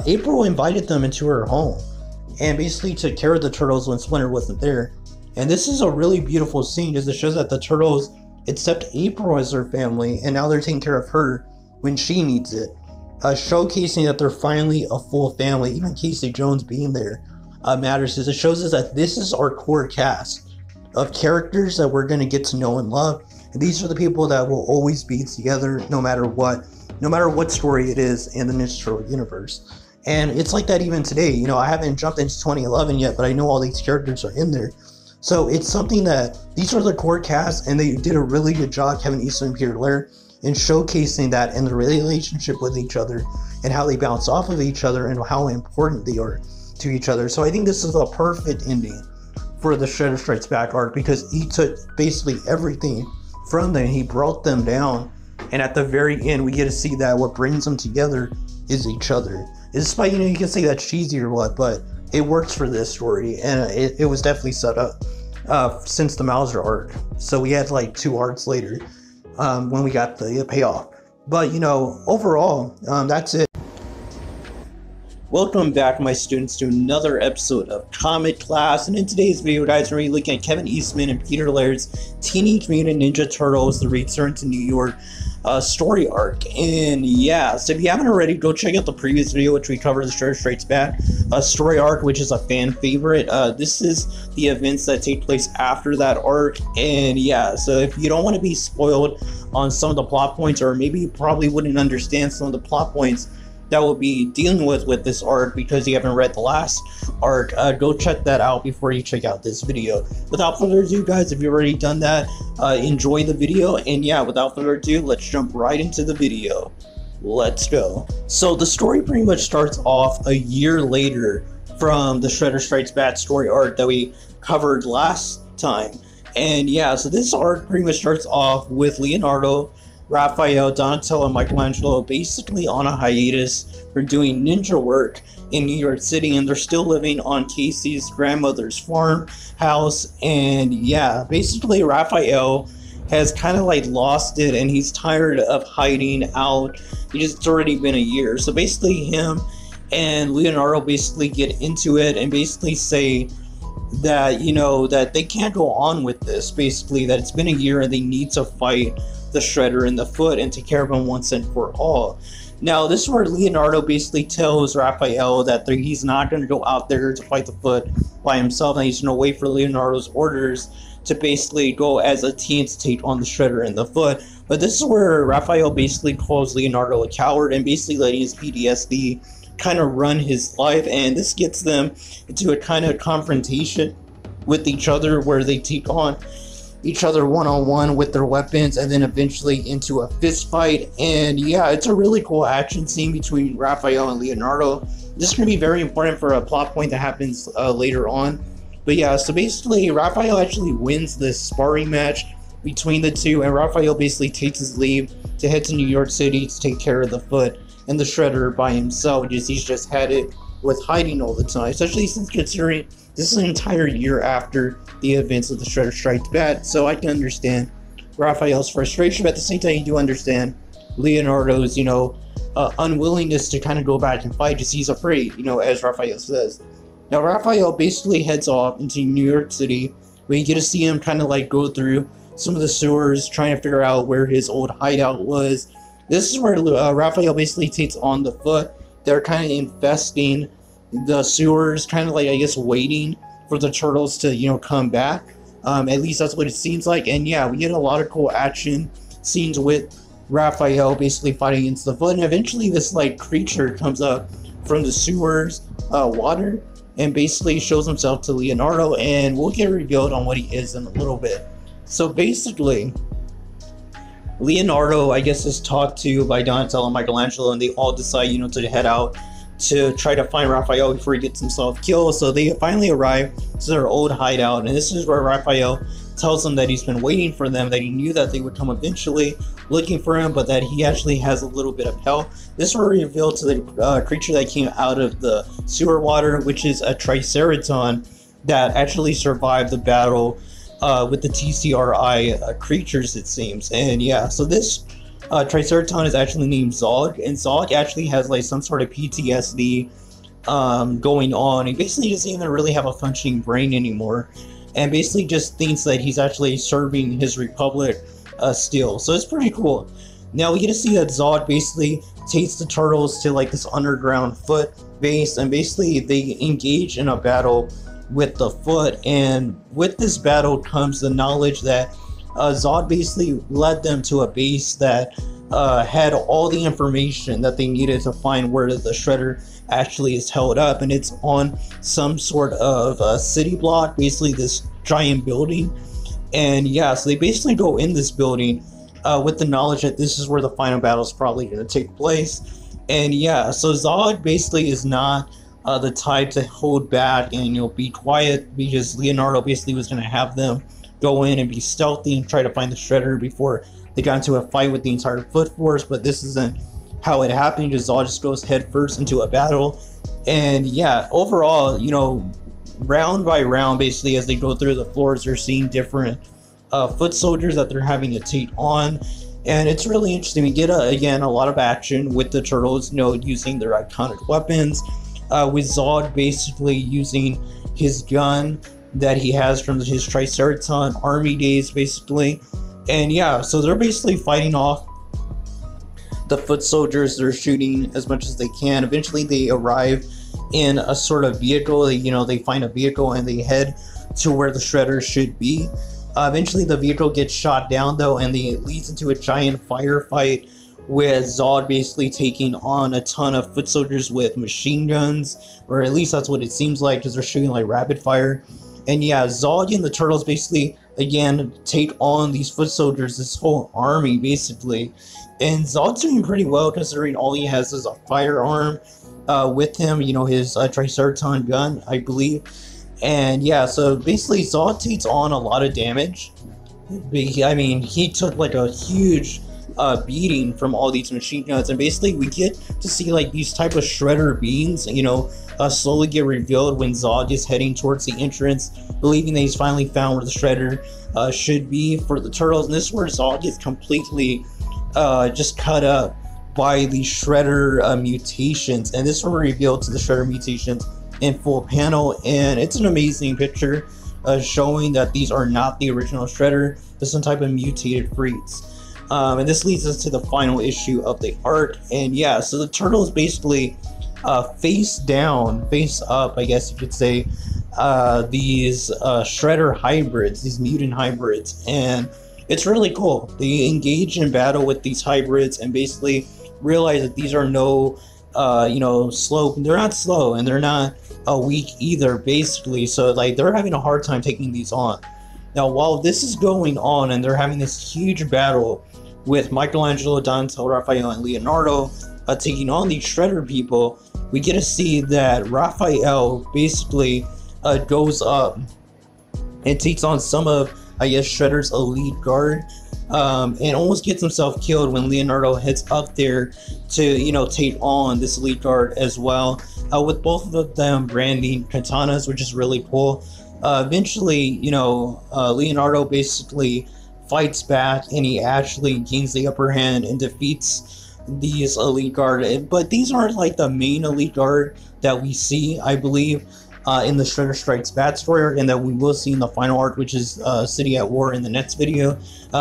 April invited them into her home and basically took care of the turtles when Splinter wasn't there. And this is a really beautiful scene because it shows that the turtles accept April as their family, and now they're taking care of her when she needs it. Showcasing that they're finally a full family. Even Casey Jones being there matters, because it shows us that this is our core cast of characters that we're going to get to know and love. And these are the people that will always be together no matter what story it is in the Ninja Turtle universe. And it's like that even today. You know, I haven't jumped into 2011 yet, but I know all these characters are in there. So it's something that these are the core cast, and they did a really good job, Kevin Eastman and Peter Laird, in showcasing that and the relationship with each other and how they bounce off of each other and how important they are to each other. So I think this is a perfect ending for the Shredder Strikes Back arc, because he took basically everything from them, he brought them down, and at the very end we get to see that what brings them together is each other. Despite, you know, you can say that's cheesy or what, but it works for this story, and it was definitely set up since the Mauser arc. So we had like 2 arcs later when we got the payoff. But, you know, overall, that's it. Welcome back, my students, to another episode of Comic Class. And in today's video, guys, we're going to be looking at Kevin Eastman and Peter Laird's Teenage Mutant Ninja Turtles: The Return to New York story arc. And yeah, so if you haven't already, go check out the previous video which we covered the Shredder Strikes Back story arc, which is a fan favorite. This is the events that take place after that arc. And yeah, so if you don't want to be spoiled on some of the plot points, or maybe you probably wouldn't understand some of the plot points that we'll be dealing with this arc because you haven't read the last arc, go check that out before you check out this video. Without further ado, guys, if you've already done that, enjoy the video. And yeah, without further ado, let's jump right into the video. Let's go. So the story pretty much starts off a year later from the Shredder Strikes Back story arc that we covered last time. And yeah, so this arc pretty much starts off with Leonardo, Raphael, Donatello, and Michelangelo basically on a hiatus for doing ninja work in New York City, and they're still living on Casey's grandmother's farmhouse. And yeah, basically Raphael has kind of like lost it, and he's tired of hiding out. It's already been a year. So basically him and Leonardo basically get into it and basically say that, you know, that they can't go on with this, basically, that it's been a year and they need to fight the Shredder in the foot and take care of him once and for all. Now, this is where Leonardo basically tells Raphael that he's not going to go out there to fight the foot by himself, and he's going to wait for Leonardo's orders to basically go as a team to take on the Shredder in the foot. But this is where Raphael basically calls Leonardo a coward and basically letting his PTSD kind of run his life, and this gets them into a kind of confrontation with each other where they take on each other one-on-one with their weapons, and then eventually into a fist fight. And yeah, it's a really cool action scene between Raphael and Leonardo. This is going to be very important for a plot point that happens later on. But yeah, so basically Raphael actually wins this sparring match between the two, and Raphael basically takes his leave to head to New York City to take care of the foot and the Shredder by himself, because he's just had it with hiding all the time, especially since considering this is an entire year after the events of the Shredder Strikes Back. So I can understand Raphael's frustration, but at the same time you do understand Leonardo's, you know, unwillingness to kind of go back and fight, because he's afraid, you know, as Raphael says. Now Raphael basically heads off into New York City, where you get to see him kind of like go through some of the sewers, trying to figure out where his old hideout was. This is where Raphael basically takes on the foot. They're kind of infesting the sewers, kind of like, I guess, waiting for the turtles to, you know, come back. At least that's what it seems like. And yeah, we get a lot of cool action scenes with Raphael basically fighting against the foot, and eventually this like creature comes up from the sewers water and basically shows himself to Leonardo, and we'll get revealed on what he is in a little bit. So basically Leonardo, I guess, is talked to by Donatello and Michelangelo, and they all decide, you know, to head out to try to find Raphael before he gets himself killed. So they finally arrive to their old hideout, and this is where Raphael tells them that he's been waiting for them, that he knew that they would come eventually looking for him, but that he actually has a little bit of help. This will reveal to the creature that came out of the sewer water, which is a Triceraton that actually survived the battle with the TCRI creatures, it seems. And yeah, so this Triceraton is actually named Zog, and Zog actually has like some sort of PTSD going on. He basically doesn't even really have a functioning brain anymore, and basically just thinks that he's actually serving his republic still. So it's pretty cool. Now we get to see that Zog basically takes the turtles to like this underground foot base, and basically they engage in a battle with the foot. And with this battle comes the knowledge that Zod basically led them to a base that had all the information that they needed to find where the Shredder actually is held up, and it's on some sort of city block, basically this giant building. And yeah, so they basically go in this building with the knowledge that this is where the final battle is probably going to take place. And yeah, so Zod basically is not the type to hold back and, you know, be quiet, because Leonardo basically was going to have them go in and be stealthy and try to find the Shredder before they got into a fight with the entire foot force. But this isn't how it happened, because Zod just goes head first into a battle. And yeah, overall, you know, round by round, basically as they go through the floors, they're seeing different foot soldiers that they're having to take on, and it's really interesting. We get again a lot of action with the turtles, you know, using their iconic weapons, with Zod basically using his gun that he has from his Triceraton army days, basically. And yeah, so they're basically fighting off the foot soldiers. They're shooting as much as they can. Eventually they arrive in a sort of vehicle. They find a vehicle and they head to where the Shredder should be. Eventually the vehicle gets shot down though, and it leads into a giant firefight with Zod basically taking on a ton of foot soldiers with machine guns, or at least that's what it seems like, because they're shooting like rapid fire. And yeah, Zod and the turtles basically again take on these foot soldiers, this whole army basically. And Zod's doing pretty well, considering all he has is a firearm with him, you know, his Triceraton gun, I believe. And yeah, so basically Zod takes on a lot of damage. I mean, he took like a huge beating from all these machine guns, and basically we get to see like these type of Shredder beings, you know, slowly get revealed when Zod is heading towards the entrance, believing that he's finally found where the Shredder should be for the turtles. And this is where Zod gets completely just cut up by the Shredder mutations, and this will reveal to the Shredder mutations in full panel, and it's an amazing picture showing that these are not the original Shredder, but some type of mutated freaks. And this leads us to the final issue of the arc, and yeah, so the turtle is basically face down, face up, I guess you could say, these Shredder hybrids, these mutant hybrids, and it's really cool. They engage in battle with these hybrids and basically realize that these are no, slow. They're not slow and they're not weak either, basically. So like they're having a hard time taking these on. Now, while this is going on and they're having this huge battle with Michelangelo, Donatello, Raphael, and Leonardo taking on these Shredder people, we get to see that Raphael basically goes up and takes on some of, I guess, Shredder's elite guard, and almost gets himself killed when Leonardo heads up there to, take on this elite guard as well, with both of them branding katanas, which is really cool. Eventually, Leonardo basically fights back and he actually gains the upper hand and defeats these elite guard. But these aren't like the main elite guard that we see, I believe, in the Shredder Strikes Back story, and that we will see in the final arc, which is City at War in the next video.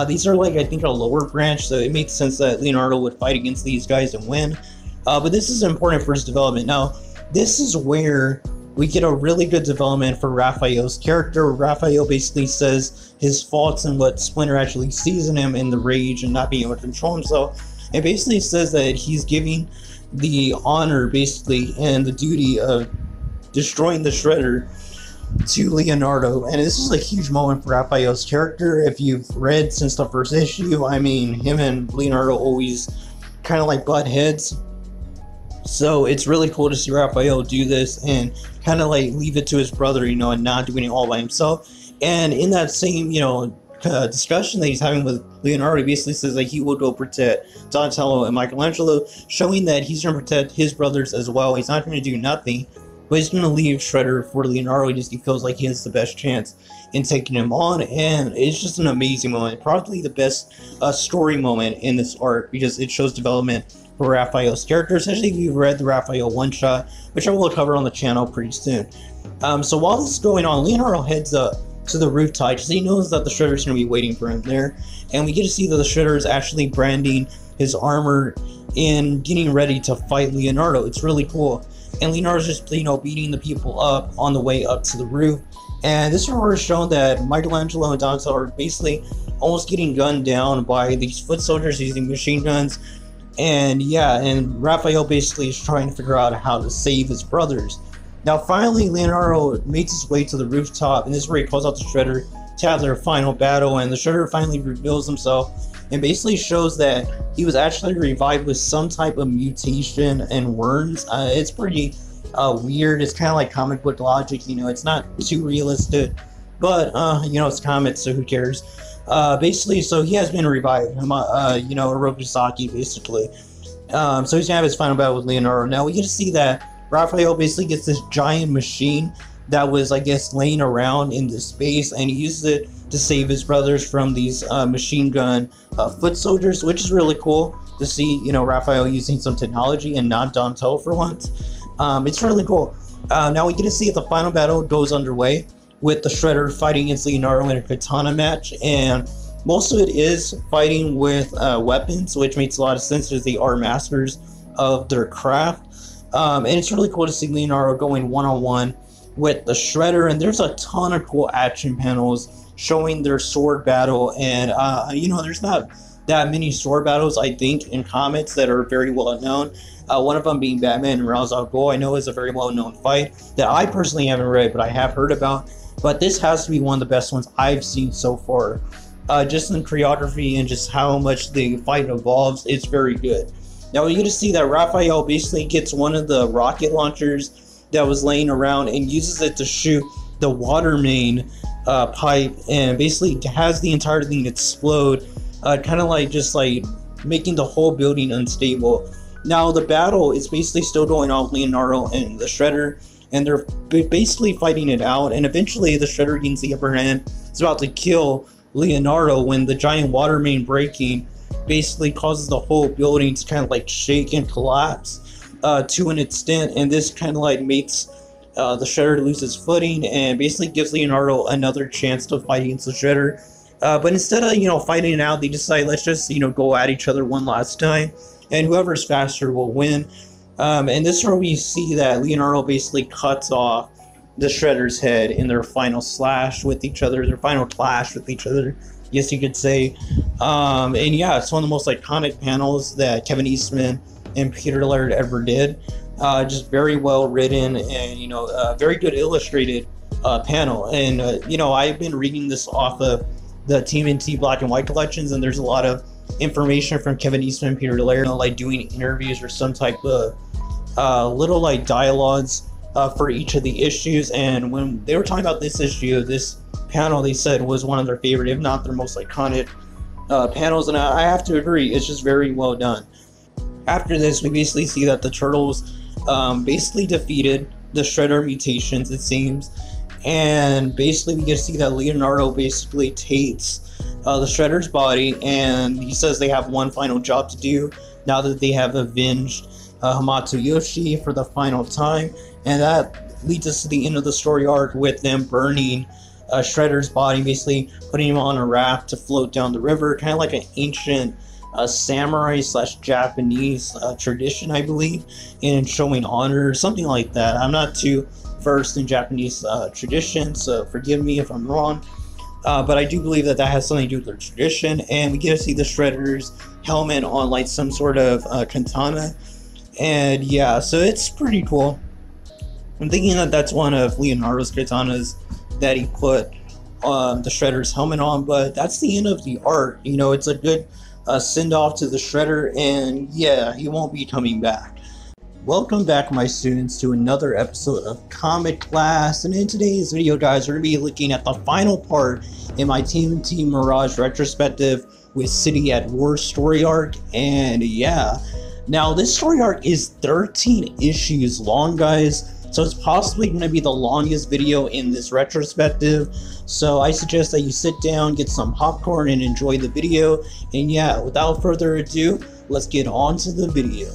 These are like, I think, a lower branch, so it makes sense that Leonardo would fight against these guys and win. But this is important for his development. Now, this is where we get a really good development for Raphael's character. Raphael basically says his faults and what Splinter actually sees in him, in the rage and not being able to control himself. It basically says that he's giving the honor, basically, and the duty of destroying the Shredder to Leonardo. And this is a huge moment for Raphael's character. If you've read since the first issue, I mean, him and Leonardo always kind of like butt heads. So it's really cool to see Raphael do this and kind of like leave it to his brother, and not doing it all by himself. And in that same, discussion that he's having with Leonardo, he basically says that he will go protect Donatello and Michelangelo, showing that he's going to protect his brothers as well. He's not going to do nothing, but he's going to leave Shredder for Leonardo. He feels like he has the best chance in taking him on, and it's just an amazing moment. Probably the best story moment in this arc, because it shows development for Raphael's character, especially if you've read the Raphael one-shot, which I will cover on the channel pretty soon. So while this is going on, Leonardo heads up to the rooftop because he knows that the Shredder is going to be waiting for him there, and we get to see that the Shredder is actually branding his armor and getting ready to fight Leonardo. It's really cool. And Leonardo's just, beating the people up on the way up to the roof. And this is where we're shown that Michelangelo and Donatello are basically almost getting gunned down by these foot soldiers using machine guns. And yeah, and Raphael basically is trying to figure out how to save his brothers. Now finally, Leonardo makes his way to the rooftop, and this is where he calls out the Shredder to have their final battle, and the Shredder finally reveals himself and basically shows that he was actually revived with some type of mutation and worms. It's pretty weird. It's kind of like comic book logic, it's not too realistic, but it's comics, so who cares. Basically, so he has been revived, Oroku Saki, basically. So he's gonna have his final battle with Leonardo. Now we get to see that Raphael basically gets this giant machine that was, I guess, laying around in this space, and he uses it to save his brothers from these machine gun foot soldiers, which is really cool to see, Raphael using some technology and not Donatello for once. It's really cool. Now we get to see if the final battle goes underway with the Shredder fighting against Leonardo in a katana match, and most of it is fighting with weapons, which makes a lot of sense because they are masters of their craft. And it's really cool to see Leonardo going one-on-one with the Shredder, and there's a ton of cool action panels showing their sword battle, and there's not that many sword battles, I think, in comics that are very well known. One of them being Batman and Ra's al Ghul, I know is a very well known fight that I personally haven't read, but I have heard about. But this has to be one of the best ones I've seen so far. Just in choreography and just how much the fight evolves, it's very good. Now we get to see that Raphael basically gets one of the rocket launchers that was laying around and uses it to shoot the water main pipe, and basically has the entire thing explode, kind of like just like making the whole building unstable. Now the battle is basically still going on with Leonardo and the Shredder, and they're basically fighting it out, and eventually the Shredder gains the upper hand. It's about to kill Leonardo when the giant water main breaking basically causes the whole building to kind of like shake and collapse to an extent, and this kind of like makes The Shredder loses footing and basically gives Leonardo another chance to fight against the Shredder. But instead of fighting it out, they decide, let's just go at each other one last time, and whoever's faster will win. And this is where we see that Leonardo basically cuts off the Shredder's head in their final slash with each other, their final clash with each other, yes you could say. And yeah, it's one of the most iconic panels that Kevin Eastman and Peter Laird ever did. Just very well written and very good illustrated panel. And I've been reading this off of the TMNT Black and White collections, and there's a lot of information from Kevin Eastman and Peter Laird, like doing interviews or some type of little dialogues for each of the issues. And when they were talking about this issue, this panel, they said was one of their favorite, if not their most iconic panels, and I have to agree, it's just very well done. After this, we basically see that the Turtles basically defeated the Shredder mutations, it seems, and basically we get to see that Leonardo basically takes the Shredder's body, and he says they have one final job to do now that they have avenged Hamato Yoshi for the final time, and that leads us to the end of the story arc with them burning Shredder's body, basically putting him on a raft to float down the river, kind of like an ancient samurai slash Japanese tradition, I believe, in showing honor, something like that. I'm not too versed in Japanese tradition, so forgive me if I'm wrong, but I do believe that that has something to do with their tradition. And we get to see the Shredder's helmet on like some sort of katana, and yeah, so it's pretty cool. I'm thinking that that's one of Leonardo's katanas that he put the Shredder's helmet on, but that's the end of the art. It's a good send off to the Shredder, and yeah, he won't be coming back. Welcome back, my students, to another episode of Comic Class, and in today's video, guys, we're going to be looking at the final part in my TMNT Mirage retrospective with City at War story arc. And yeah, now this story arc is 13 issues long, guys, so it's possibly going to be the longest video in this retrospective. So I suggest that you sit down, get some popcorn, and enjoy the video. And yeah, without further ado, let's get on to the video.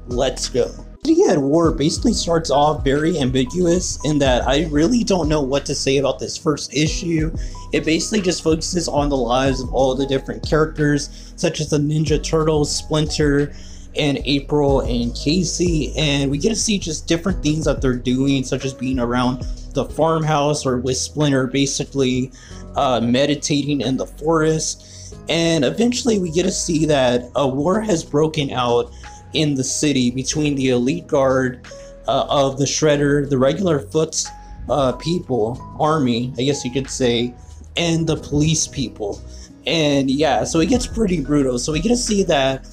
Let's go. City at War basically starts off very ambiguous in that I really don't know what to say about this first issue. It basically just focuses on the lives of all the different characters, such as the Ninja Turtles, Splinter, and April and Casey, and we get to see just different things that they're doing, such as being around the farmhouse, or with Splinter basically meditating in the forest. And eventually we get to see that a war has broken out in the city between the elite guard of the Shredder, the regular Foot people, army, I guess you could say, and the police people. And yeah, so it gets pretty brutal. So we get to see that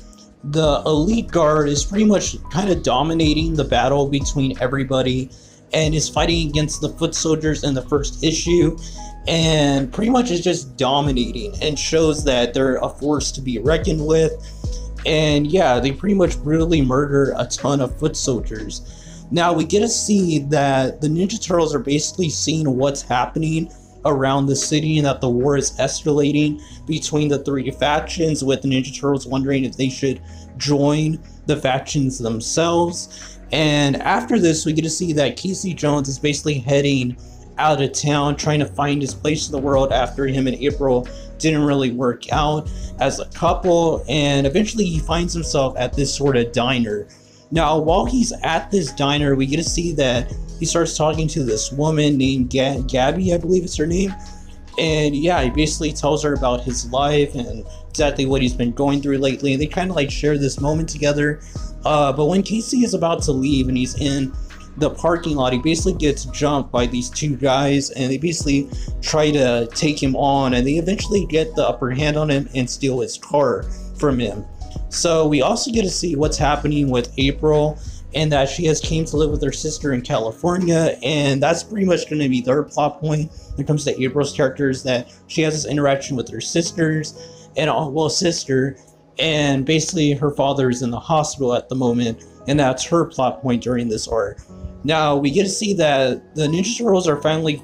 the elite guard is pretty much kind of dominating the battle between everybody and is fighting against the foot soldiers in the first issue, and pretty much is just dominating and shows that they're a force to be reckoned with. And yeah, they pretty much brutally murder a ton of foot soldiers. Now we get to see that the Ninja Turtles are basically seeing what's happening around the city, and that the war is escalating between the three factions, with the Ninja Turtles wondering if they should join the factions themselves. And after this, we get to see that Casey Jones is basically heading out of town, trying to find his place in the world after him and April didn't really work out as a couple, and eventually he finds himself at this sort of diner. Now, while he's at this diner, we get to see that he starts talking to this woman named Gabby, I believe it's her name. And yeah, he basically tells her about his life and exactly what he's been going through lately. And they kind of like share this moment together. But when Casey is about to leave and he's in the parking lot, he basically gets jumped by these two guys, and they basically try to take him on, and they eventually get the upper hand on him and steal his car from him. So we also get to see what's happening with April, and that she has came to live with her sister in California, and that's pretty much going to be their plot point when it comes to April's character, is that she has this interaction with her sisters, and sister, and basically her father is in the hospital at the moment, and that's her plot point during this arc. Now we get to see that the Ninja Turtles are finally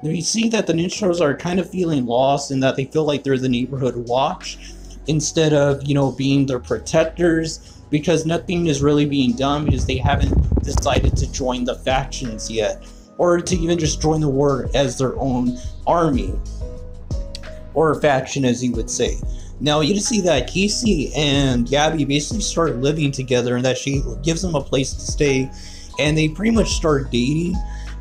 we see that the Ninja Turtles are kind of feeling lost, and that they feel like they're the neighborhood watch instead of being their protectors, because nothing is really being done, because they haven't decided to join the factions yet, or to even just join the war as their own army, or faction as you would say. Now you see that Casey and Gabby basically start living together, and that she gives them a place to stay, and they pretty much start dating.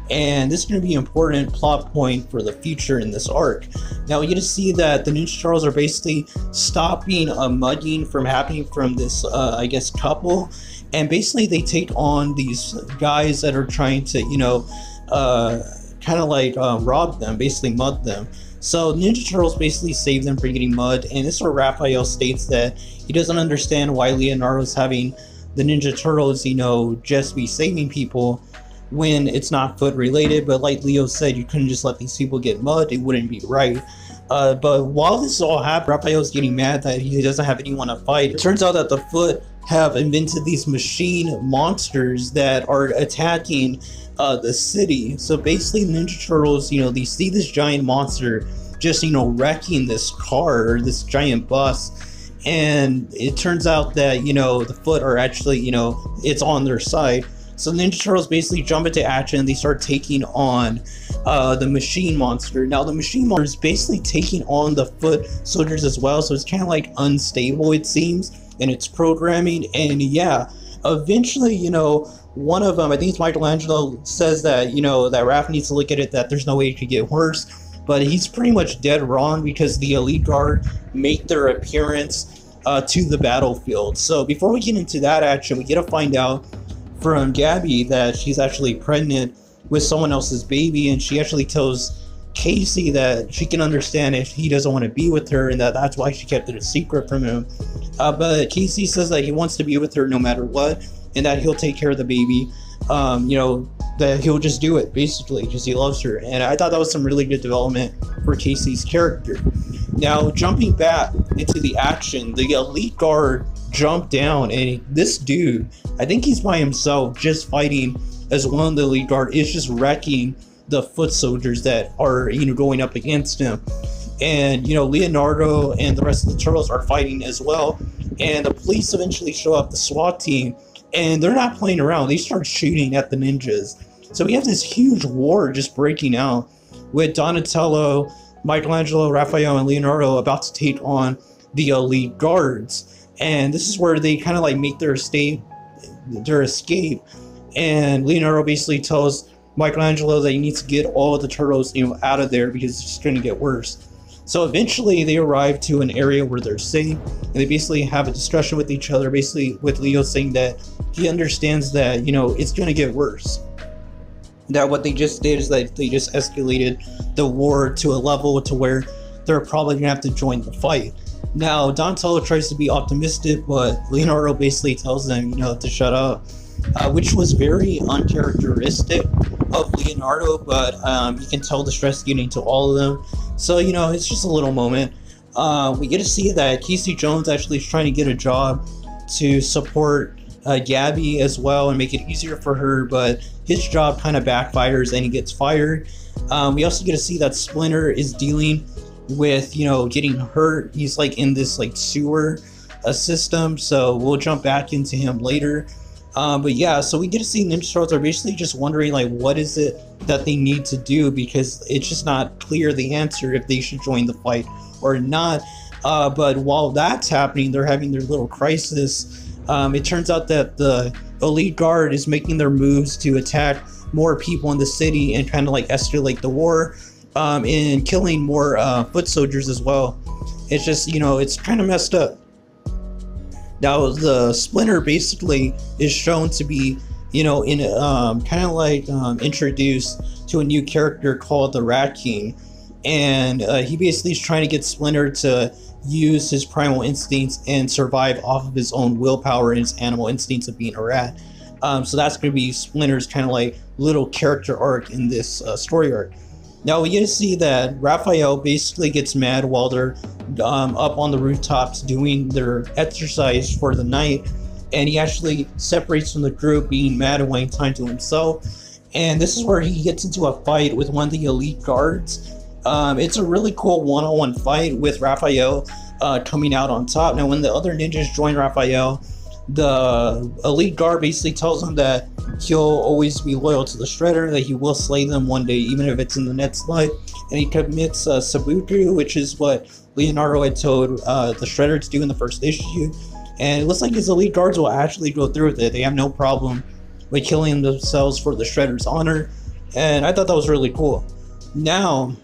And this is going to be an important plot point for the future in this arc. Now you just see that the Ninja Turtles are basically stopping a mugging from happening from this I guess couple, and basically they take on these guys that are trying to, you know, kind of like rob them, basically mug them. So Ninja Turtles basically save them from getting mugged, and this is where Raphael states that he doesn't understand why Leonardo's having the Ninja Turtles, you know, just be saving people when it's not foot related. But like Leo said, you couldn't just let these people get mugged, it wouldn't be right. But while this is all happening, Raphael's getting mad that he doesn't have anyone to fight. It turns out that the Foot have invented these machine monsters that are attacking the city. So basically Ninja Turtles, you know, they see this giant monster just, you know, wrecking this car or this giant bus, and it turns out that, you know, the Foot are actually, you know, it's on their side. So Ninja Turtles basically jump into action, and they start taking on the machine monster. Now the machine monster is basically taking on the Foot soldiers as well, so it's kind of like unstable, it seems, in its programming. And yeah, eventually, you know, one of them, I think it's Michelangelo, says that, you know, that Raph needs to look at it, that there's no way it could get worse. But he's pretty much dead wrong, because the Elite Guard make their appearance to the battlefield. So before we get into that action, we get to find out from Gabby that she's actually pregnant with someone else's baby, and she actually tells Casey that she can understand if he doesn't want to be with her, and that's why she kept it a secret from him. But Casey says that he wants to be with her no matter what, and that he'll take care of the baby. You know, that he'll just do it, basically, just he loves her. And I thought that was some really good development for Casey's character. Now, jumping back into the action, the Elite Guard jumped down, and this dude, I think he's by himself, just fighting as one of the Elite Guard, is just wrecking the foot soldiers that are, you know, going up against him. And, you know, Leonardo and the rest of the Turtles are fighting as well, and the police eventually show up, the SWAT team, and they're not playing around. They start shooting at the ninjas. So we have this huge war just breaking out, with Donatello, Michelangelo, Raphael, and Leonardo about to take on the Elite Guards. And this is where they kind of like make their escape. And Leonardo basically tells Michelangelo that he needs to get all of the Turtles, you know, out of there, because it's just going to get worse. So eventually they arrive to an area where they're safe, and they basically have a discussion with each other, basically with Leo saying that he understands that, you know, it's going to get worse. That what they just did is that they just escalated the war to a level to where they're probably going to have to join the fight. Now, Donatello tries to be optimistic, but Leonardo basically tells them, you know, to shut up, which was very uncharacteristic of Leonardo, but you can tell the stress getting to all of them. So, you know, it's just a little moment. We get to see that Casey Jones actually is trying to get a job to support Gabby as well and make it easier for her, but his job kind of backfires and he gets fired. We also get to see that Splinter is dealing with, you know, getting hurt. He's like in this like sewer system, so we'll jump back into him later. But yeah, so we get to see Ninja Turtles are basically just wondering like what is it that they need to do, because it's just not clear the answer if they should join the fight or not. But while that's happening, they're having their little crisis. It turns out that the Elite Guard is making their moves to attack more people in the city and kind of like escalate the war, and killing more foot soldiers as well. It's just, you know, it's kind of messed up. Now the Splinter basically is shown to be, you know, in kind of like introduced to a new character called the Rat King, and he basically is trying to get Splinter to use his primal instincts and survive off of his own willpower and his animal instincts of being a rat. So that's going to be Splinter's kind of like little character arc in this story arc. Now we get to see that Raphael basically gets mad while they're up on the rooftops doing their exercise for the night, and he actually separates from the group, being mad and wanting time to himself. And this is where he gets into a fight with one of the Elite Guards. It's a really cool one-on-one fight with Raphael coming out on top. Now when the other ninjas join Raphael, the Elite Guard basically tells him that he'll always be loyal to the Shredder, that he will slay them one day, even if it's in the next life. And he commits Sabuku, which is what Leonardo had told the Shredder to do in the first issue. And it looks like his elite guards will actually go through with it. They have no problem with killing themselves for the Shredder's honor. And I thought that was really cool. Now,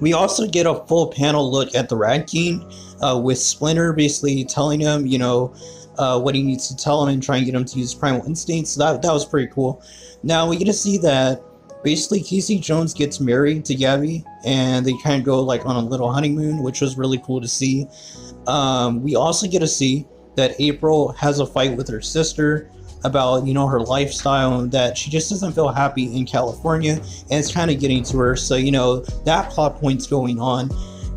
we also get a full panel look at the Rat King with Splinter basically telling him, you know, what he needs to tell him and try and get him to use primal instincts. So that was pretty cool. Now we get to see that basically Casey Jones gets married to Gabby, and they kind of go like on a little honeymoon, which was really cool to see. We also get to see that April has a fight with her sister about, you know, her lifestyle, and that she just doesn't feel happy in California, and it's kind of getting to her. So, you know, that plot point's going on.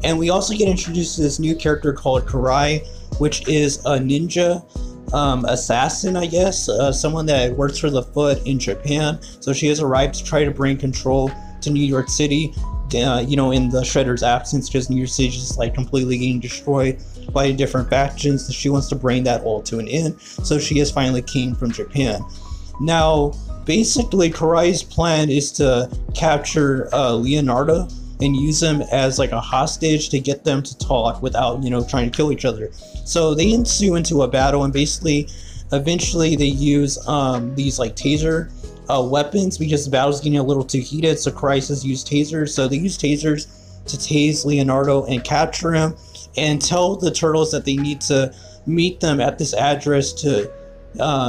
And we also get introduced to this new character called Karai, which is a ninja assassin, I guess, someone that works for the Foot in Japan. So she has arrived to try to bring control to New York City, you know, in the Shredder's absence, because New York City is just like completely getting destroyed by different factions. So she wants to bring that all to an end. So she is finally king from Japan. Now, basically, Karai's plan is to capture Leonardo and use him as like a hostage to get them to talk without, you know, trying to kill each other. So they ensue into a battle, and basically, eventually they use these like taser weapons, because the battle's getting a little too heated. So Christ has used tasers. So they use tasers to tase Leonardo and capture him, and tell the turtles that they need to meet them at this address to,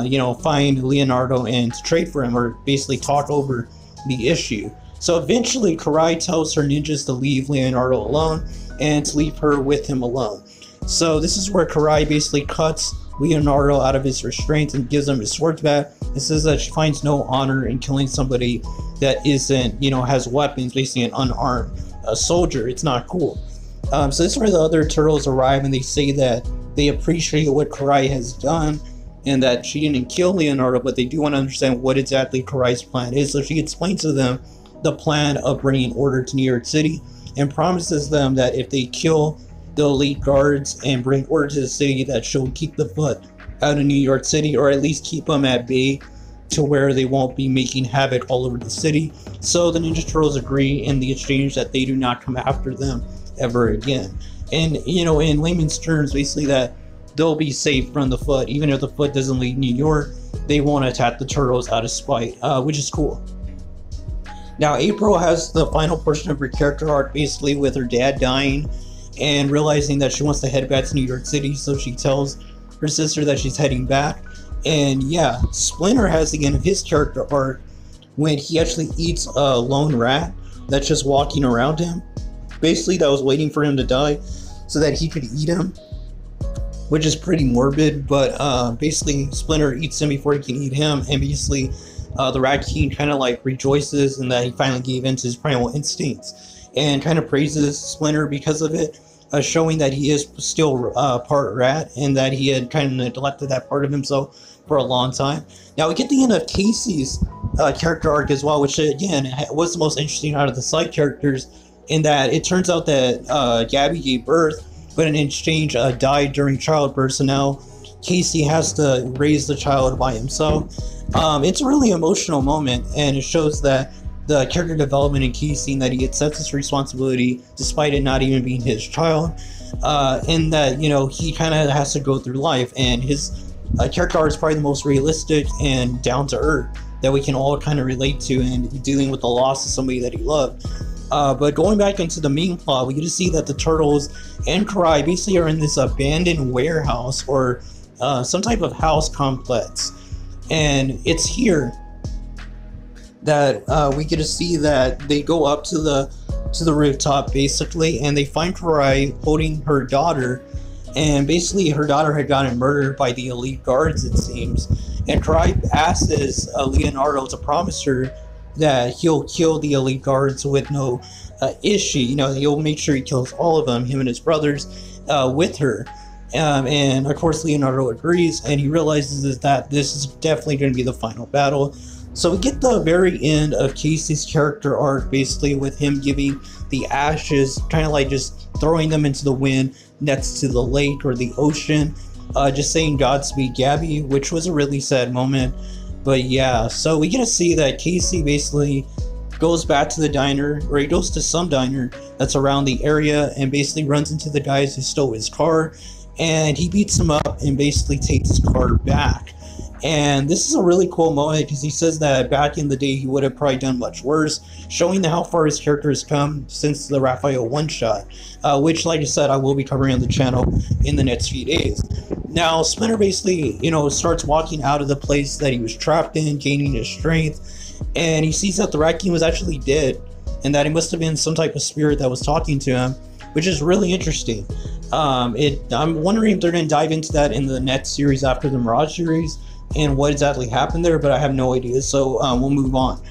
you know, find Leonardo and to trade for him, or basically talk over the issue. So eventually, Karai tells her ninjas to leave Leonardo alone and to leave her with him alone. So this is where Karai basically cuts Leonardo out of his restraints and gives him his sword back. It says that she finds no honor in killing somebody that isn't, you know, has weapons, basically an unarmed soldier. It's not cool. So this is where the other turtles arrive, and they say that they appreciate what Karai has done, and that she didn't kill Leonardo, but they do want to understand what exactly Karai's plan is. So she explains to them the plan of bringing order to New York City, and promises them that if they kill the elite guards and bring order to the city, that she'll keep the Foot out of New York City, or at least keep them at bay to where they won't be making havoc all over the city. So the Ninja Turtles agree in the exchange that they do not come after them ever again. And, you know, in layman's terms, basically that they'll be safe from the Foot. Even if the Foot doesn't leave New York, they won't attack the Turtles out of spite, which is cool. Now, April has the final portion of her character arc, basically with her dad dying and realizing that she wants to head back to New York City. So she tells her sister that she's heading back. And yeah, Splinter has the end of his character arc when he actually eats a lone rat that's just walking around him. Basically, that was waiting for him to die so that he could eat him, which is pretty morbid. But basically, Splinter eats him before he can eat him. And basically, the Rat King kind of like rejoices in that he finally gave in to his primal instincts, and kind of praises Splinter because of it, showing that he is still part rat, and that he had kind of neglected that part of himself for a long time. Now we get the end of Casey's character arc as well, which again was the most interesting out of the side characters, in that it turns out that Gabby gave birth, but in exchange died during childbirth. So now Casey has to raise the child by himself. It's a really emotional moment, and it shows that the character development in Casey, and that he accepts his responsibility despite it not even being his child, and that, you know, he kind of has to go through life, and his character art is probably the most realistic and down to earth that we can all kind of relate to, and dealing with the loss of somebody that he loved. But going back into the main plot, we get to see that the Turtles and Karai basically are in this abandoned warehouse, or some type of house complex, and it's here that we get to see that they go up to the rooftop basically, and they find Karai holding her daughter, and basically her daughter had gotten murdered by the elite guards, it seems. And Karai asks Leonardo to promise her that he'll kill the elite guards with no issue. You know, he'll make sure he kills all of them, him and his brothers, with her. And of course Leonardo agrees, and he realizes that this is definitely going to be the final battle. So we get the very end of Casey's character arc, basically with him giving the ashes, kind of like just throwing them into the wind next to the lake or the ocean, just saying Godspeed Gabby, which was a really sad moment. But yeah, so we get to see that Casey basically goes back to the diner, or he goes to some diner that's around the area, and basically runs into the guys who stole his car, and he beats them up and basically takes his car back. And this is a really cool moment because he says that back in the day he would have probably done much worse, showing how far his character has come since the Raphael one-shot, which, like I said, I will be covering on the channel in the next few days. Now, Splinter basically, starts walking out of the place that he was trapped in, gaining his strength, and he sees that the raccoon was actually dead, and that it must have been some type of spirit that was talking to him, which is really interesting. I'm wondering if they're going to dive into that in the next series after the Mirage series, and what exactly happened there, but I have no idea, so we'll move on.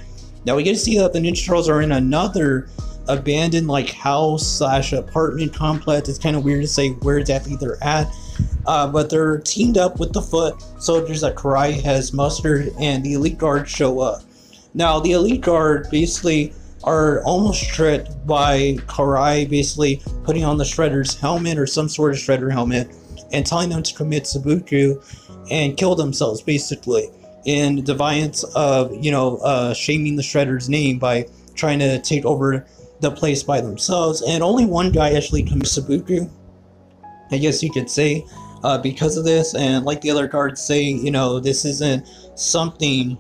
Now we get to see that the Ninja Turtles are in another abandoned house slash apartment complex. It's kind of weird to say where exactly they're at, but they're teamed up with the foot soldiers that Karai has mustered, and the Elite Guard show up. Now the Elite Guard basically are almost tricked by Karai basically putting on the Shredder's helmet, or some sort of Shredder helmet, and telling them to commit Sabuku and kill themselves, basically, in defiance of, shaming the Shredder's name by trying to take over the place by themselves. And only one guy actually commits Sabuku, I guess you could say, because of this. And like the other guards say, this isn't something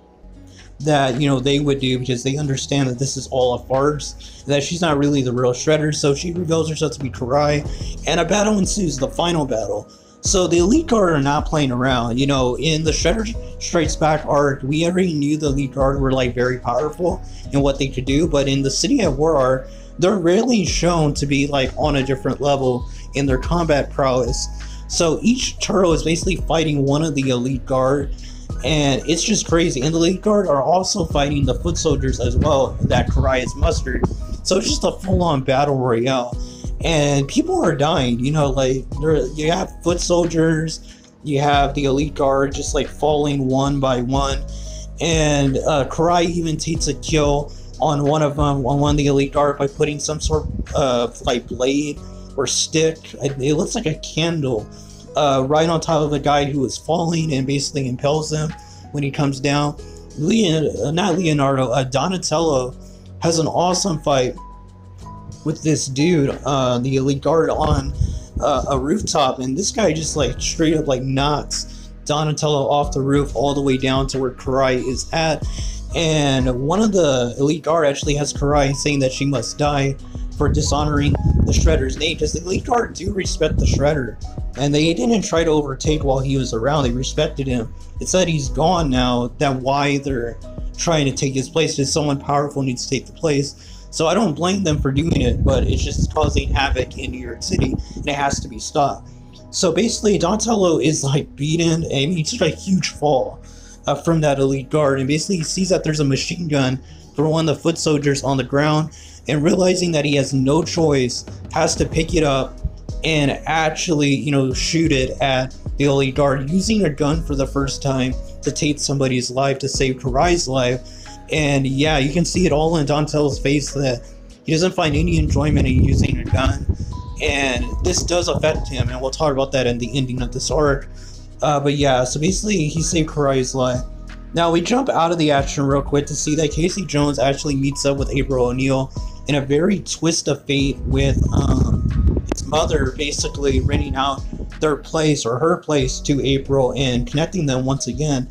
that, they would do, because they understand that this is all a farce, that she's not really the real Shredder. So she reveals herself to be Karai, and a battle ensues, the final battle. So the Elite Guard are not playing around. In the Shredder Strikes Back arc, we already knew the Elite Guard were very powerful in what they could do, but in the City at War arc, they're rarely shown to be on a different level in their combat prowess. So each turtle is basically fighting one of the Elite Guard, and it's just crazy. And the Elite Guard are also fighting the foot soldiers as well that Karai has mustered. So it's just a full-on battle royale. And people are dying, you have foot soldiers, you have the Elite Guard just falling one by one, and Karai even takes a kill on one of them, on one of the Elite Guard, by putting some sort of blade or stick, it looks like a candle, right on top of the guy who is falling, and basically impels him when he comes down. Donatello has an awesome fight with this dude, the Elite Guard, on a rooftop, and this guy just straight up knocks Donatello off the roof all the way down to where Karai is at. And one of the Elite Guard actually has Karai saying that she must die for dishonoring the Shredder's name, because the Elite Guard do respect the Shredder, and they didn't try to overtake while he was around. They respected him. It's that he's gone now that why they're trying to take his place, because someone powerful needs to take the place. So I don't blame them for doing it, but it's just causing havoc in New York City, and it has to be stopped. So basically, Donatello is beaten, and he took a huge fall from that Elite Guard, and basically he sees that there's a machine gun for one of the foot soldiers on the ground, and realizing that he has no choice, has to pick it up and actually, shoot it at the Elite Guard, using a gun for the first time to take somebody's life, to save Karai's life. And yeah, you can see it all in Donatello's face that he doesn't find any enjoyment in using a gun, and this does affect him, and we'll talk about that in the ending of this arc. But yeah, so basically he saved Karai's life. Now we jump out of the action real quick to see that Casey Jones actually meets up with April O'Neil in a very twist of fate, with his mother basically renting out their place, or her place, to April, and connecting them once again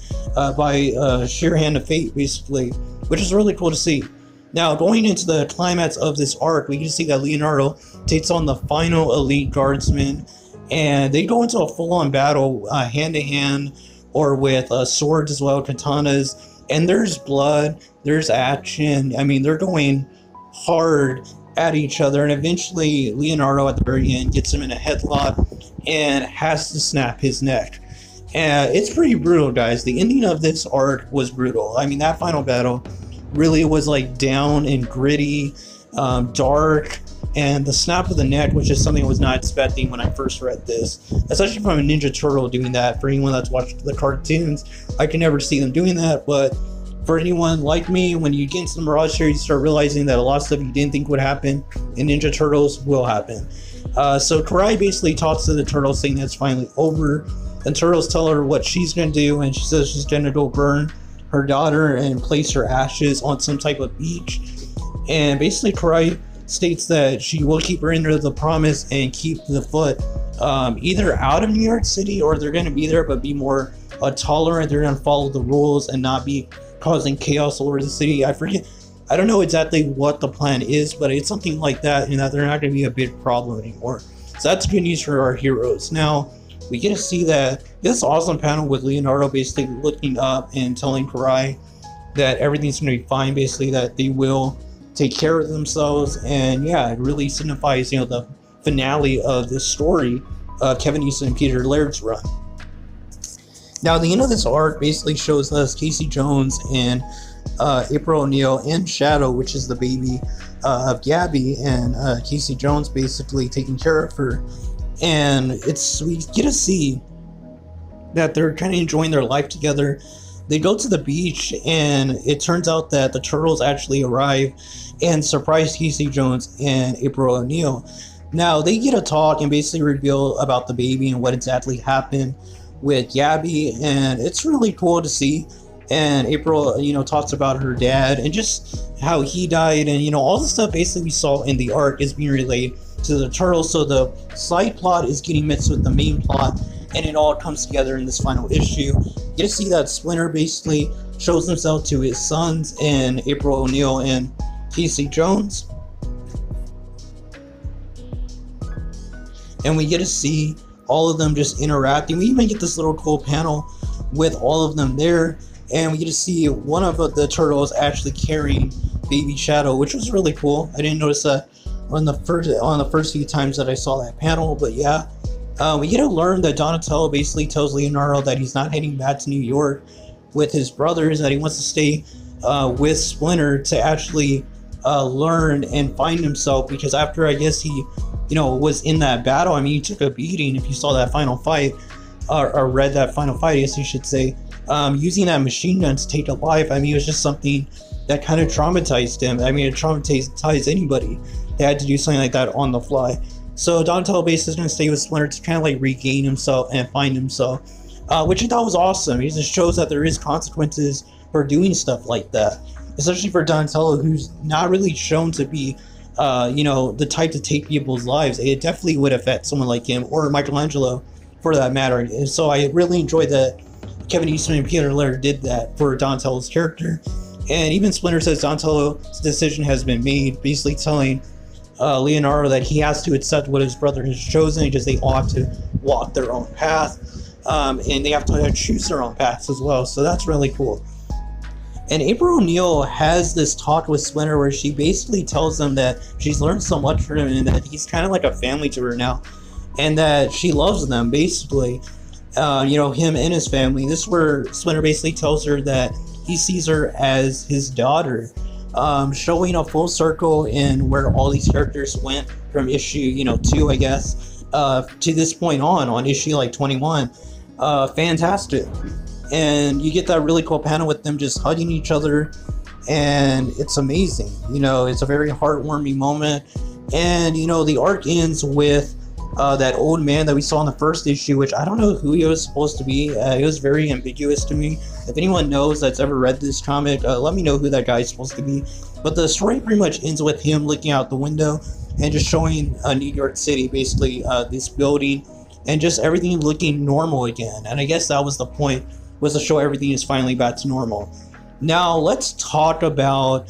by sheer hand of fate, basically, which is really cool to see. Now, going into the climax of this arc, we can see that Leonardo takes on the final Elite Guardsman, and they go into a full-on battle, hand-to-hand, or with swords as well, katanas, and there's blood, there's action. I mean, they're going hard at each other, and eventually Leonardo at the very end gets him in a headlock and has to snap his neck. It's pretty brutal, guys. The ending of this arc was brutal. I mean, that final battle really was down and gritty, dark, and the snap of the neck, which is something I was not expecting when I first read this, especially from a Ninja Turtle doing that. For anyone that's watched the cartoons, I can never see them doing that, but for anyone like me, when you get into the Mirage series, you start realizing that a lot of stuff you didn't think would happen in Ninja Turtles will happen. So Karai basically talks to the Turtles, saying that it's finally over. And Turtles tell her what she's going to do, and she says she's going to go burn her daughter and place her ashes on some type of beach. And basically Karai states that she will keep her into the promise and keep the foot either out of New York City, or they're going to be there but be more tolerant. They're going to follow the rules and not be causing chaos all over the city. I don't know exactly what the plan is, but it's something like that, and that they're not going to be a big problem anymore. So that's good news for our heroes. Now we get to see that this awesome panel with Leonardo basically looking up and telling Karai that everything's going to be fine, basically that they will take care of themselves. And yeah, it really signifies, you know, the finale of this story, Kevin Eastman and Peter Laird's run. Now the end of this arc basically shows us Casey Jones and April O'Neil and Shadow, which is the baby of Gabby, and Casey Jones basically taking care of her. And we get to see that they're kind of enjoying their life together. They go to the beach, and it turns out that the turtles actually arrive and surprise Casey Jones and April O'Neil. Now they get a talk and basically reveal about the baby and what exactly happened with Gabby, and it's really cool to see. And April, you know, talks about her dad and just how he died, and you know, all the stuff basically we saw in the arc is being relayed to the turtles. So the side plot is getting mixed with the main plot, and it all comes together in this final issue. You get to see that Splinter basically shows himself to his sons, and April O'Neil and Casey Jones, and we get to see all of them just interacting. We even get this little cool panel with all of them there, and we get to see one of the turtles actually carrying baby Shadow, which was really cool. I didn't notice that on the first few times that I saw that panel, but yeah. We get to learn that Donatello basically tells Leonardo that he's not heading back to New York with his brothers, that he wants to stay with Splinter to actually learn and find himself, because after, I guess, he, you know, was in that battle, I mean, he took a beating. If you saw that final fight, or read that final fight, I guess you should say, using that machine gun to take a life, I mean, it was just something that kind of traumatized him. I mean, it traumatized anybody that had to do something like that on the fly. So Donatello basically is going to stay with Splinter to kind of like regain himself and find himself, which I thought was awesome. It just shows that there is consequences for doing stuff like that, especially for Donatello, who's not really shown to be, you know, the type to take people's lives. It definitely would affect someone like him, or Michelangelo for that matter. And so I really enjoyed that Kevin Eastman and Peter Laird did that for Donatello's character. And even Splinter says Donatello's decision has been made, basically telling Leonardo that he has to accept what his brother has chosen, because they ought to walk their own path, and they have to choose their own paths as well. So that's really cool. And April O'Neil has this talk with Splinter where she basically tells him that she's learned so much from him, and that he's kind of like a family to her now, and that she loves them, basically, you know, him and his family. This is where Splinter basically tells her that he sees her as his daughter, showing a full circle in where all these characters went from issue, you know, 2, I guess, to this point on issue like 21. Fantastic. And you get that really cool panel with them just hugging each other, and it's amazing. You know, it's a very heartwarming moment. And you know, the arc ends with that old man that we saw in the first issue, which I don't know who he was supposed to be. It was very ambiguous to me. If anyone knows that's ever read this comic, let me know who that guy is supposed to be. But the story pretty much ends with him looking out the window and just showing New York City, basically this building, and just everything looking normal again. And I guess that was the point, was to show everything is finally back to normal. Now let's talk about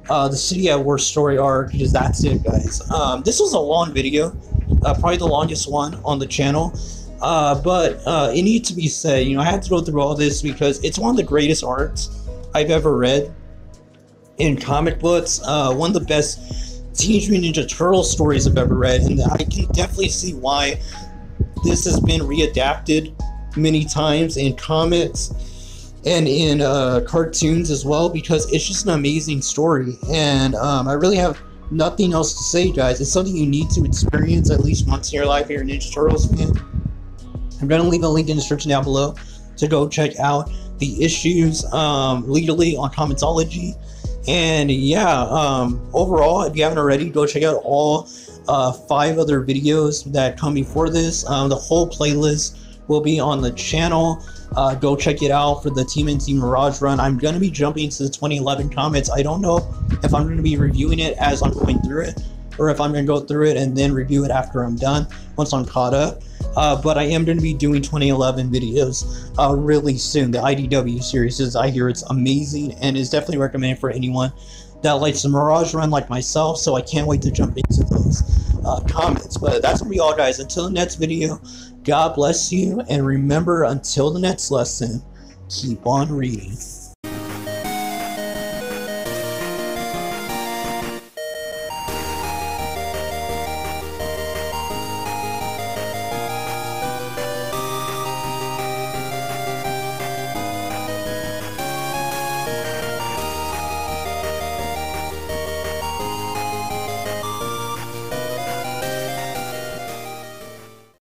the City at War story arc, because that's it, guys. This was a long video, probably the longest one on the channel, but it needs to be said, you know, I had to go through all this because it's one of the greatest arcs I've ever read in comic books, one of the best Teenage Mutant Ninja Turtle stories I've ever read, and I can definitely see why this has been readapted many times in comics and in cartoons as well, because it's just an amazing story. And I really have nothing else to say, guys. It's something you need to experience at least once in your life if you're a Ninja Turtles fan. I'm going to leave a link in the description down below to go check out the issues legally on Comixology. And yeah, overall, if you haven't already, go check out all 5 other videos that come before this. The whole playlist will be on the channel. Go check it out for the TMNT Mirage run. I'm going to be jumping into the 2011 comments. I don't know if I'm going to be reviewing it as I'm going through it, or if I'm going to go through it and then review it after I'm done, once I'm caught up. But I am going to be doing 2011 videos really soon. The IDW series is, I hear it's amazing and is definitely recommended for anyone that likes the Mirage run like myself, so I can't wait to jump into those comments. But that's going to be all, guys. Until the next video, God bless you, and remember, until the next lesson, keep on reading.